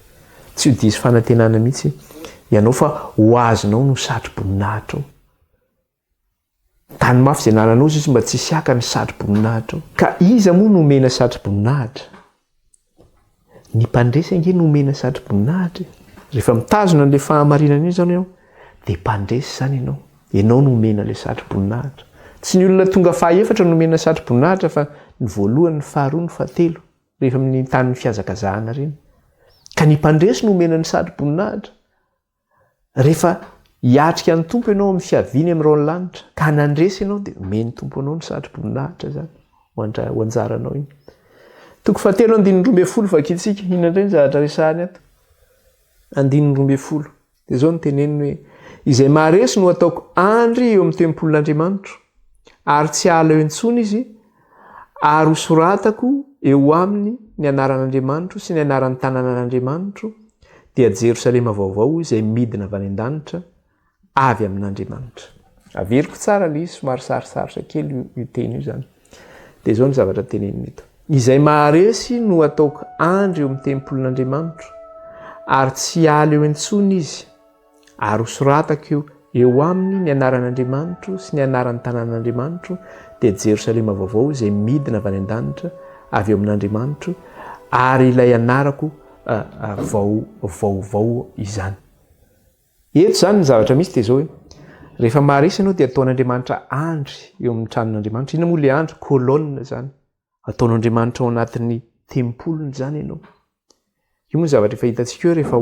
tsy ho diso fanantenana mihitsy ianao fa ho azonao no satry-boninahitra ao tany mafy izay anananao izy mba tsy siaka ny satry-boninahitra ao ka iza moa nomena satry-boninahitra ny mpandresy ange nomena satry-boninahitra rehefa mitazona n'ilay fahamarinana io zany ianao dia mpandresy zany ianao nomena ilay satry-boninahitra tsy ny olona tonga fahaefatra nomena satry-boninahitra fa ny voalohany ny faharoa ny fahatelo rehefa amin'ny tanin'ny fiazakazahana reny ka ny mpandresy nomena ny satry-boninahitra rehefa hiatrika ny tompo ianao amin'ny fiaviany amin'irao ny lanitra ka nandresy ianao dia omeny tompo anao ny satry-boninahitra zany ho anjaranao iny toko fahatelo 5:20 vakitsika inandray ny zavatra resahany ato 5:20 dia zao nyteneniny hoe izay maharesy no ataoko andry eo amin'ny tempolin'Andriamanitra ary tsy hala eo intsony izy ary hosoratako eo aminy ny anaran'Andriamanitra sy ny anaran'ny tanànan'Andriamanitra dia Jerosalema vaovao izay midina avy any an-danitra avy amin'Andriamanitra averiko tsara le izy somary sarosarotra kely io teny io zany dia zao ny zavatra teneniny eto izay maharesy no ataoko andry eo amin'ny tempolin'Andriamanitra ary tsy hala eo intsony izy ary hosoratako eo aminy ny anaran'Andriamanitra sy ny anaran'ny tanànan'Andriamanitra dia Jerosalema vaovao izay midina avy any an-danitra avy eo amin'Andriamanitra ary ilay anarako vaovao izany eto zany ny zavatra misy dia zao hoe rehefa maharesy ianao dia ataon'Andriamanitra andry eo amin'ny tranon'Andriamanitra ina moa le andry kolonina zany ataon'Andriamanitra ao anatin'ny tempolony zany ianao io moa zavatra efa hitantsika hoe rehefa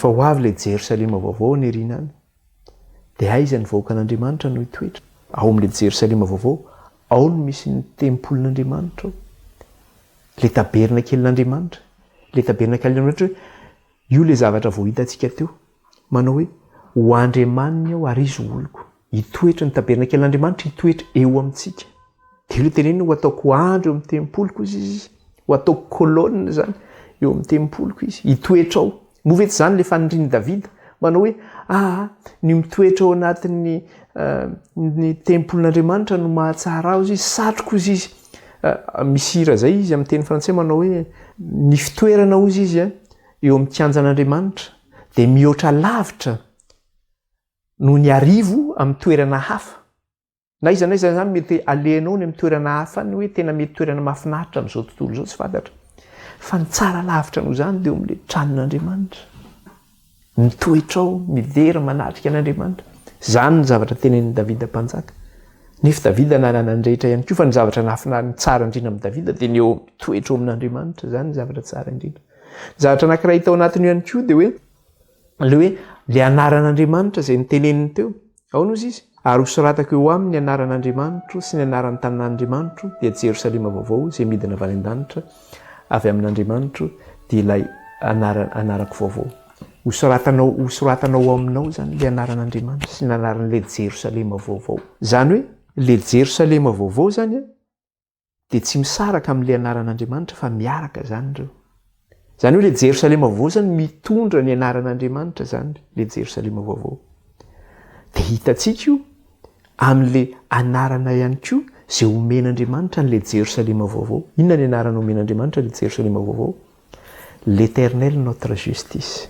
ho avy le Jerosalema vaovao ny erina any dia aiza ny vahoaka an'Andriamanitra no hitoetra ao amin'le Jerosalema vaovao ao no misy ny tempolin'Andriamanitra ao le taberna kelin'Andriamanitra le taberna kelin'Andriamanitra hoe io le zavatra vao hitantsika teo manao hoe ho andriamaniny aho ary izy oloko hitoetra ny taberna kelin'Andriamanitra hitoetra eo amintsika dia io le tenenina ho ataoko andro eo amin'ny tempoloko izy ho ataoko kolonina zany eo amin'ny tempoloko izy hitoetra ao movety zany le fanindrin'i Davida manao hoe ny mitoetra ao anatin'ny ny tempolin'Andriamanitra no mahatsara azy izy satroko izy izy misy hira zay izy amin'ny teny frantsay manao hoe ny fitoerana ozy izy eo amin'ny kianjan'Andriamanitra dia mihoatra lavitra no ny arivo amin'ny toerana hafa na iza zany mety alehanao ny amin'ny toerana hafa ny hoe tena mety toerana mahafinaritra amin'izao tontolo izao tsy fantatra fa ny tsara lavitra no zany dia eo amin'ilay tranon'Andriamanitra mitoetra ao midery manatrika an'Andriamanitra zany ny zavatra tenen'i Davida mpanjaka nefa Davida nanana ny rehetra ihany koa fa ny zavatra nahafinariny tsara indrindra amin'ny Davida dia ny eo mitoetra ao amin'Andriamanitra zany ny zavatra tsara indrindra zavatra anankiray hita ao anatiny ihany koa dia hoe le anaran'Andriamanitra izay niteneniny teo ao nozy izy ary hosoratako eo aminy ny anaran'Andriamanitra sy ny anaran'ny tanàn'Andriamanitra dia Jerosalema vaovao izay midina avy any an-danitra avy amin'Andriamanitra dia ilay anarako vaovao hosoratanao aminao zany le anaran'Andriamanitra sy ny anaran'ilay Jerosalema vaovao zany hoe le Jerosalema vaovao zany dia tsy misaraka amin'ilay anaran'Andriamanitra fa miaraka zany ireo zany hoe le Jerosalema vaovao zany mitondra ny anaran'Andriamanitra zany le Jerosalema vaovao dia hitantsika io amin'le anarana ihany koa zay omen'Andriamanitra n'le Jerosalema vaovao inona ny anarana omen'Andriamanitra le Jerosalema vaovao l'Éternel notre justice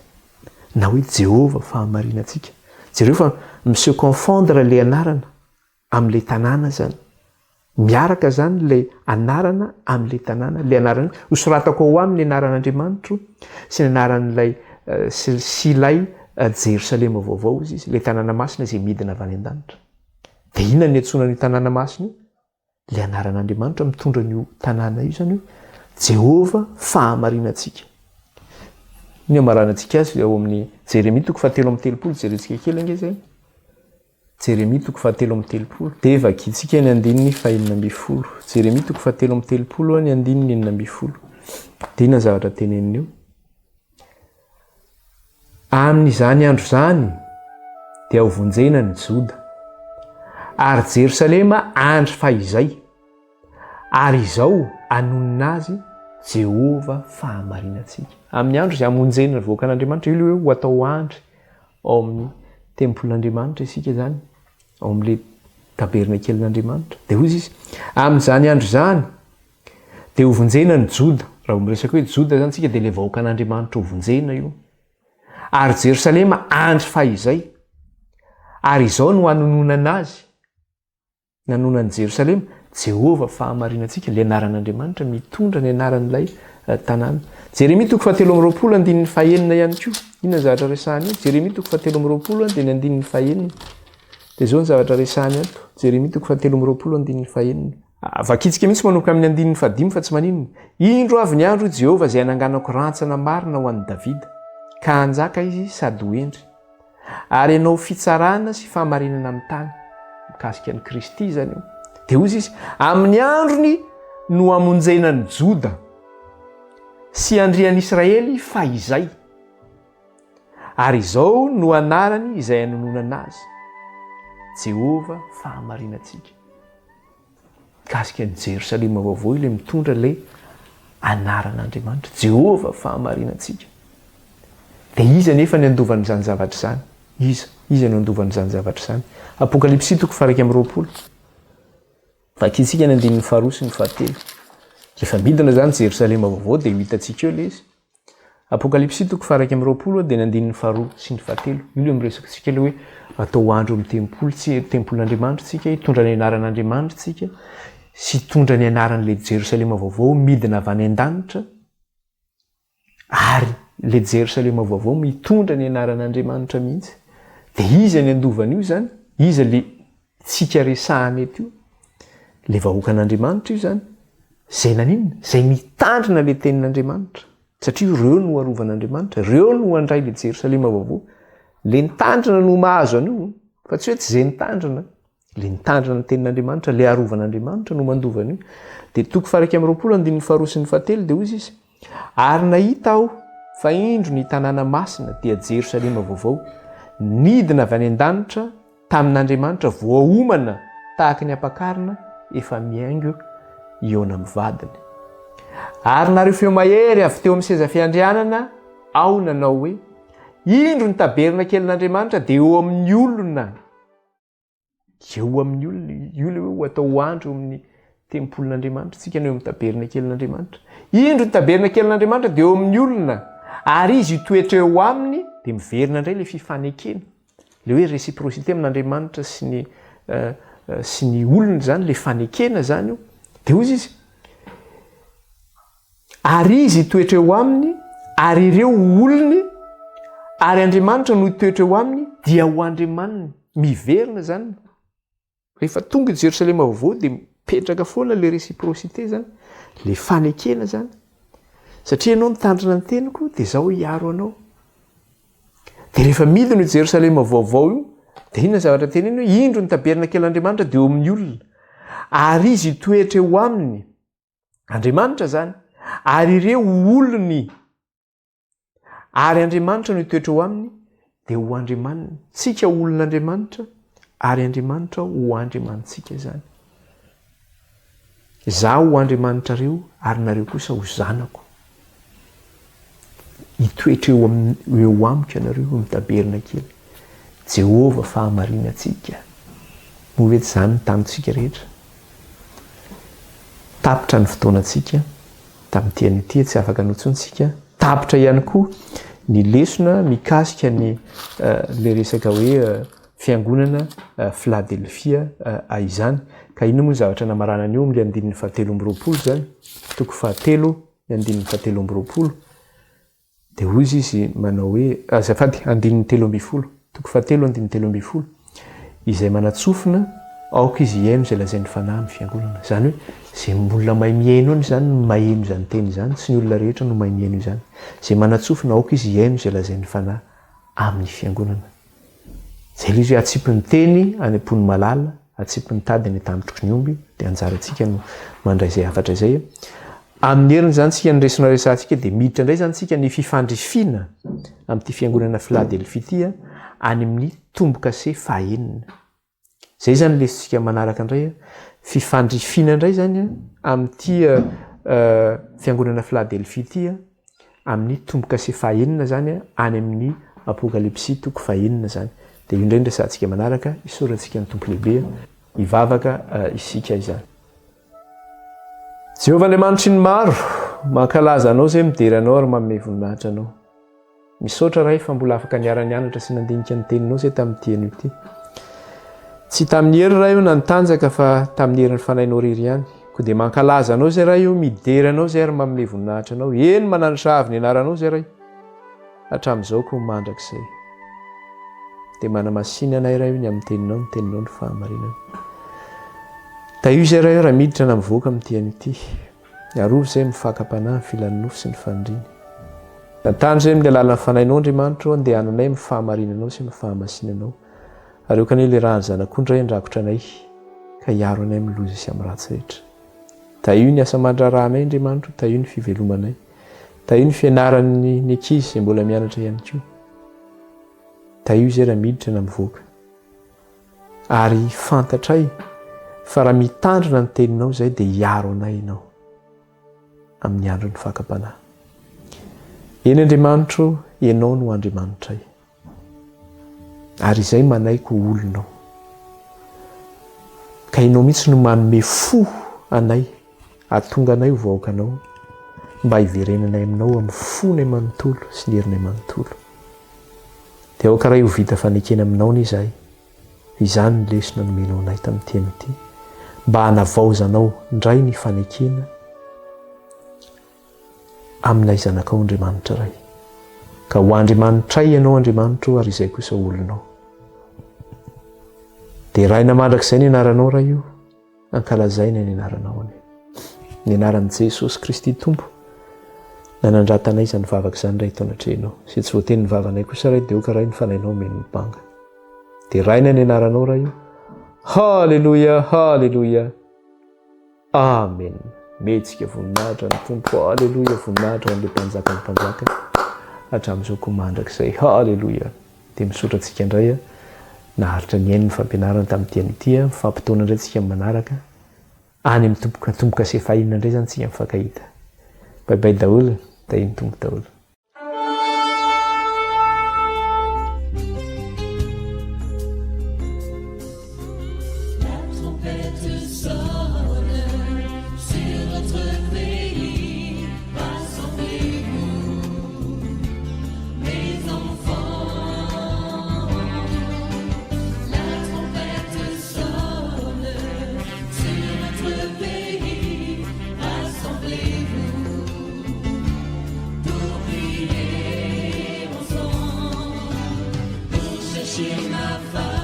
na hoe Jehova fahamarinantsika jereo fa monsieur confondre le anarana amin'le tanàna zany miaraka zany lay anarana amin'ilay tanàna, lay anarana hosoratako ao amin'ny anaran'Andriamanitra sy ny anaran'ilay sy ilay Jerosalema vaovao izy ilay tanàna masina izay midina avy any an-danitra. Dia inona ny antsoina ny tanàna masina io? Ilay anaran'Andriamanitra mitondra an'io tanàna io zany hoe Jehova fahamarinantsika. Ny amaranantsika azy ao amin'ny Jeremia 7:30 jerentsika kely ange zay. Jeremia 7:30 dia vakitsika ny 9:40. Jeremia 7:30 ny 9:40. Dia inona zavatra teneniny io? Amin'izany andro zany dia ho vonjena ny Joda ary Jerosalema andro fahizay ary izao anonona azy Jehova fahamarinantsika. Amin'ny andro izay hamonjena ny voaka an'Andriamanitra io hoe ho atao andry ao amin'ny tempol'Andriamanitra isika zany, ao amin'ilay tabernakelin'Andriamanitra. Dia hozy izy amin'izany andro zany dia ho vonjena ny Joda. Raha miresaka hoe Joda zany tsika dia ilay vahoaka an'Andriamanitra ho vonjena io. Ary Jerosalema andro fahizay ary izao no hanononana azy, nanonan'i Jerosalema Jehova fahamarinantsika, ilay anaran'Andriamanitra mitondra ny anaran'ilay tanàna. Jeremia 7:20 ihany koa. Inona zavatra resahany io? Jeremia 7:20 dia ny 9:40. Dia izao ny zavatra resahany ato. Jeremia 7:20 vakitsika mihitsy manomboka amin'ny 5 fa tsy maninona. Indro avy ny andro Jehova izay ananganako rantsana marina ho an'i Davida, ka hanjaka izy sady ho endry. Ary ianao fitsarana sy fahamarinana amin'ny tany. Mikasika ny Kristy zany io. Dia hozy izy amin'ny androny no hamonjena ny Joda sy andrian'i Israely fahizay. Ary izao no anarany izay hanononana azy, Jehova fahamarinantsika. Mikasika ny Jerosalema vaovao ilay mitondra ilay anaran'Andriamanitra, Jehova fahamarinantsika. Dia iza nefa ny andovan'izany zavatra izany? Iza no andovan'izany zavatra izany? Apokalypsy 1:20. Vakitsika ny 2 sy ny 7. Rehefa midina zany Jerosalema vaovao dia hitantsika eo ilay izy. Apokalypsy 1:20 dia ny 2 sy ny 7. Io ilay miresaka tsika ilay hoe atao andro amin'ny tempol'Andriamanitra tsika, hitondra ny anaran'Andriamanitra tsika, sy hitondra ny anaran'ilay Jerosalema vaovao midina avy any an-danitra, ary ilay Jerosalema vaovao mitondra ny anaran'Andriamanitra mihitsy. Dia iza ny andovan'io zany? Iza ilay tsika resahany eto io? Ilay vahoaka an'Andriamanitra io zany, izay naninona? Izay mitandrina ilay tenin'Andriamanitra. Satria ireo no arovan'Andriamanitra, ireo no handray ilay Jerosalema vaovao. Ilay nitandrina no mahazo an'io, fa tsy hoe tsy izay nitandrina. Ilay nitandrina ny tenin'Andriamanitra, ilay arovan'Andriamanitra no mandova an'io. Dia 1:20 ny 2 sy ny 7 dia hozy izy. Ary nahita aho fa indro ny tanàna masina dia Jerosalema vaovao, nidina avy any an-danitra tamin'Andriamanitra voaomana tahaka ny ampakarina efa miaingo iona amin'ny vadiny. Ary nareo feo mahery avy teo amin'ny seza fiandrianana ao nanao hoe indro ny tabernakelin'Andriamanitra dia eo amin'ny olona. Eo amin'ny olona, io ilay hoe atao andro amin'ny tempolon'Andriamanitra, tsika eo amin'ny tabernakelin'Andriamanitra. Indro ny tabernakelin'Andriamanitra dia eo amin'ny olona, ary izy toetra eo aminy dia miverina indray ilay fifanekena. Ilay hoe réciprocité amin'Andriamanitra sy ny olona zany, ilay fanekena zany io. Dia hozy izy, ary izy toetra eo aminy, ary ireo olony, ary Andriamanitra no toetra eo aminy dia ho Andriamaniny. Miverina zany. Rehefa tonga Jerosalema vaovao dia mipetraka foana ilay réciprocité zany, ilay fanekena zany. Satria ianao nitandrina ny teniko dia izaho hiaro anao. Dia rehefa midina io Jerosalema vaovao io, dia inona zavatra teneny hoe indro ny tabernakelin'Andriamanitra dia eo amin'ny olona, ary izy toetra eo aminy, Andriamanitra zany, ary ireo olony, ary Andriamanitra no toetra eo aminy dia ho Andriamaniny. Tsika olon'Andriamanitra, ary Andriamanitra ho Andriamanitsika zany. Izaho ho Andriamanitra reo, ary nareo kosa ho zanako. Hitoetra eo amiko ianareo amin'ny tabernakely. Jehova fahamarinantsika. Moa hoe izany ny tanontsika rehetra. Tapitra ny fotoanantsika tamin'ity an'ity, tsy afaka anotsontsika. Tapitra ihany koa ny lesona mikasika ny le resaka hoe Fiangonana Filadelfia izany. Ka ino moa zavatra namarana an'io amin'ny andininy 720 zany, toko 7 ny andininy 720. Dia hoy izy manao hoe azafady andininy 320, toko 7 andininy 320, izay manatsofina aoka izy hiaino izay lazain'ny fanahy amin'ny fiangonana. Zany hoe zay olona mahay miaino any zany no maheno izany teny izany, tsy ny olona rehetra no mahay miaino izany. Zay manatsofina aoka izy hiaino izay lazain'ny fanahy amin'ny fiangonana. Zay ilay izy atsipin'ny teny any am-pony malala, atsipin'ny tady any an-tampitroko ny omby, dia anjarantsika no mandray izay hafatra izay. Amin'ny heriny zany tsika nyresona resantsika dia miditra indray zany tsika ny fifandrifiana amin'ity fiangonana Filadelfia ity any amin'ny tombo-kase fahaenina. Zay zany lesitsika manaraka indray, fifandrifiana indray zany amin'ity fiangonana Filadelfia ity amin'ny tombo-kase fahaenina zany any amin'ny Apokalypsy toko fahaenina zany. Dia io indray resantsika manaraka, isorantsika ny tompo lehibe hivavaka isika izany. Jehovah-Andriamanitry ny maro, mankalaza anao zay midery anao ary manome voninahitra anao. Misaotra rahay fa mbola afaka niara-nianatra sy nandinika ny teninao zay tamin'ity anio ity. Tsy tamin'ny hery raha io nantanjaka fa tamin'ny herin'ny fanahinao rery ihany. Koa dia mankalaza anao zay raha io, midery anao zay ary manome voninahitra anao. Eny manandratra avy ny anaranao zay raha io. Hatramin'izao koa mandrakizay. Dia manamasina anay raha io ny amin'ny teninao ny fahamarinana. Da io zay raha io raha miditra na mivoaka amin'ity an'ity. Arov zay mifakam-panahy ny filan'ny nofo sy ny fanindriny. Natany zay amin'ny alalan'ny fanahinao Andriamanitra andehananay mifahamarinanao sy mifahamasinanao. Ary eo kanefa ilay raha ny zanak'ondray andrakotra anay ka hiaro anay amin'ny loza sy amin'ny ratsy rehetra. Da io ny asa mandraranay Andriamanitra, da io ny fivelomanay, da io ny fianaran'ny ankizy izay mbola mianatra ihany koa. Da io zay raha miditra na mivoaka. Ary fantatray fa raha mitandrina ny teninao zay dia hiaro anay ianao amin'ny andro ny fakam-panahy. Eny Andriamanitra, ianao no Andriamanitray. Ary izay manaiko olonao. Ka ianao mihitsy no manome fo anay, ahatonga anay ho vahoakanao mba hiverenanay aminao amin'ny fonay manontolo sy ny herinay manontolo. Dia aoka raha ho vita fanekena aminao ny izahay. Izany ny lesona nomenao anay tamin'ity an'ity, mba hanavaozanao indray ny fanekena aminay zanakao Andriamanitra iray. Ka ho Andriamanitray ianao Andriamanitra ary izay kosa olonao. Dia raha namandrakizay ny anaranao raha io, ankalazaina ny anaranao any. Ny anaran'i Jesosy Kristy Tompo, na nandratanay izany vavaka izany raha itaonatrenao. Sy tsy voateny ny vavanay kosa raha dia eo ka raha ny fanahinao meno ny banga. Dia raina ny anaranao raha io. Halleluja, halleluja. Amen. Metsika voninahitra ny Tompo. Halleluja, voninahitra an'ilay mpanjaka ny mpanjaka. Hatramin'izao koa mandrakizay. Halleluja. Dia misaotra antsika indray naharitra ny ainy ny fampianarana tamin'ity an'ity, mifampitoana indray tsika manaraka. Any amin'ny tombo-kase fahaenina indray zany tsika mifankahita. Bye daholo, da iny tombo daholo. Ma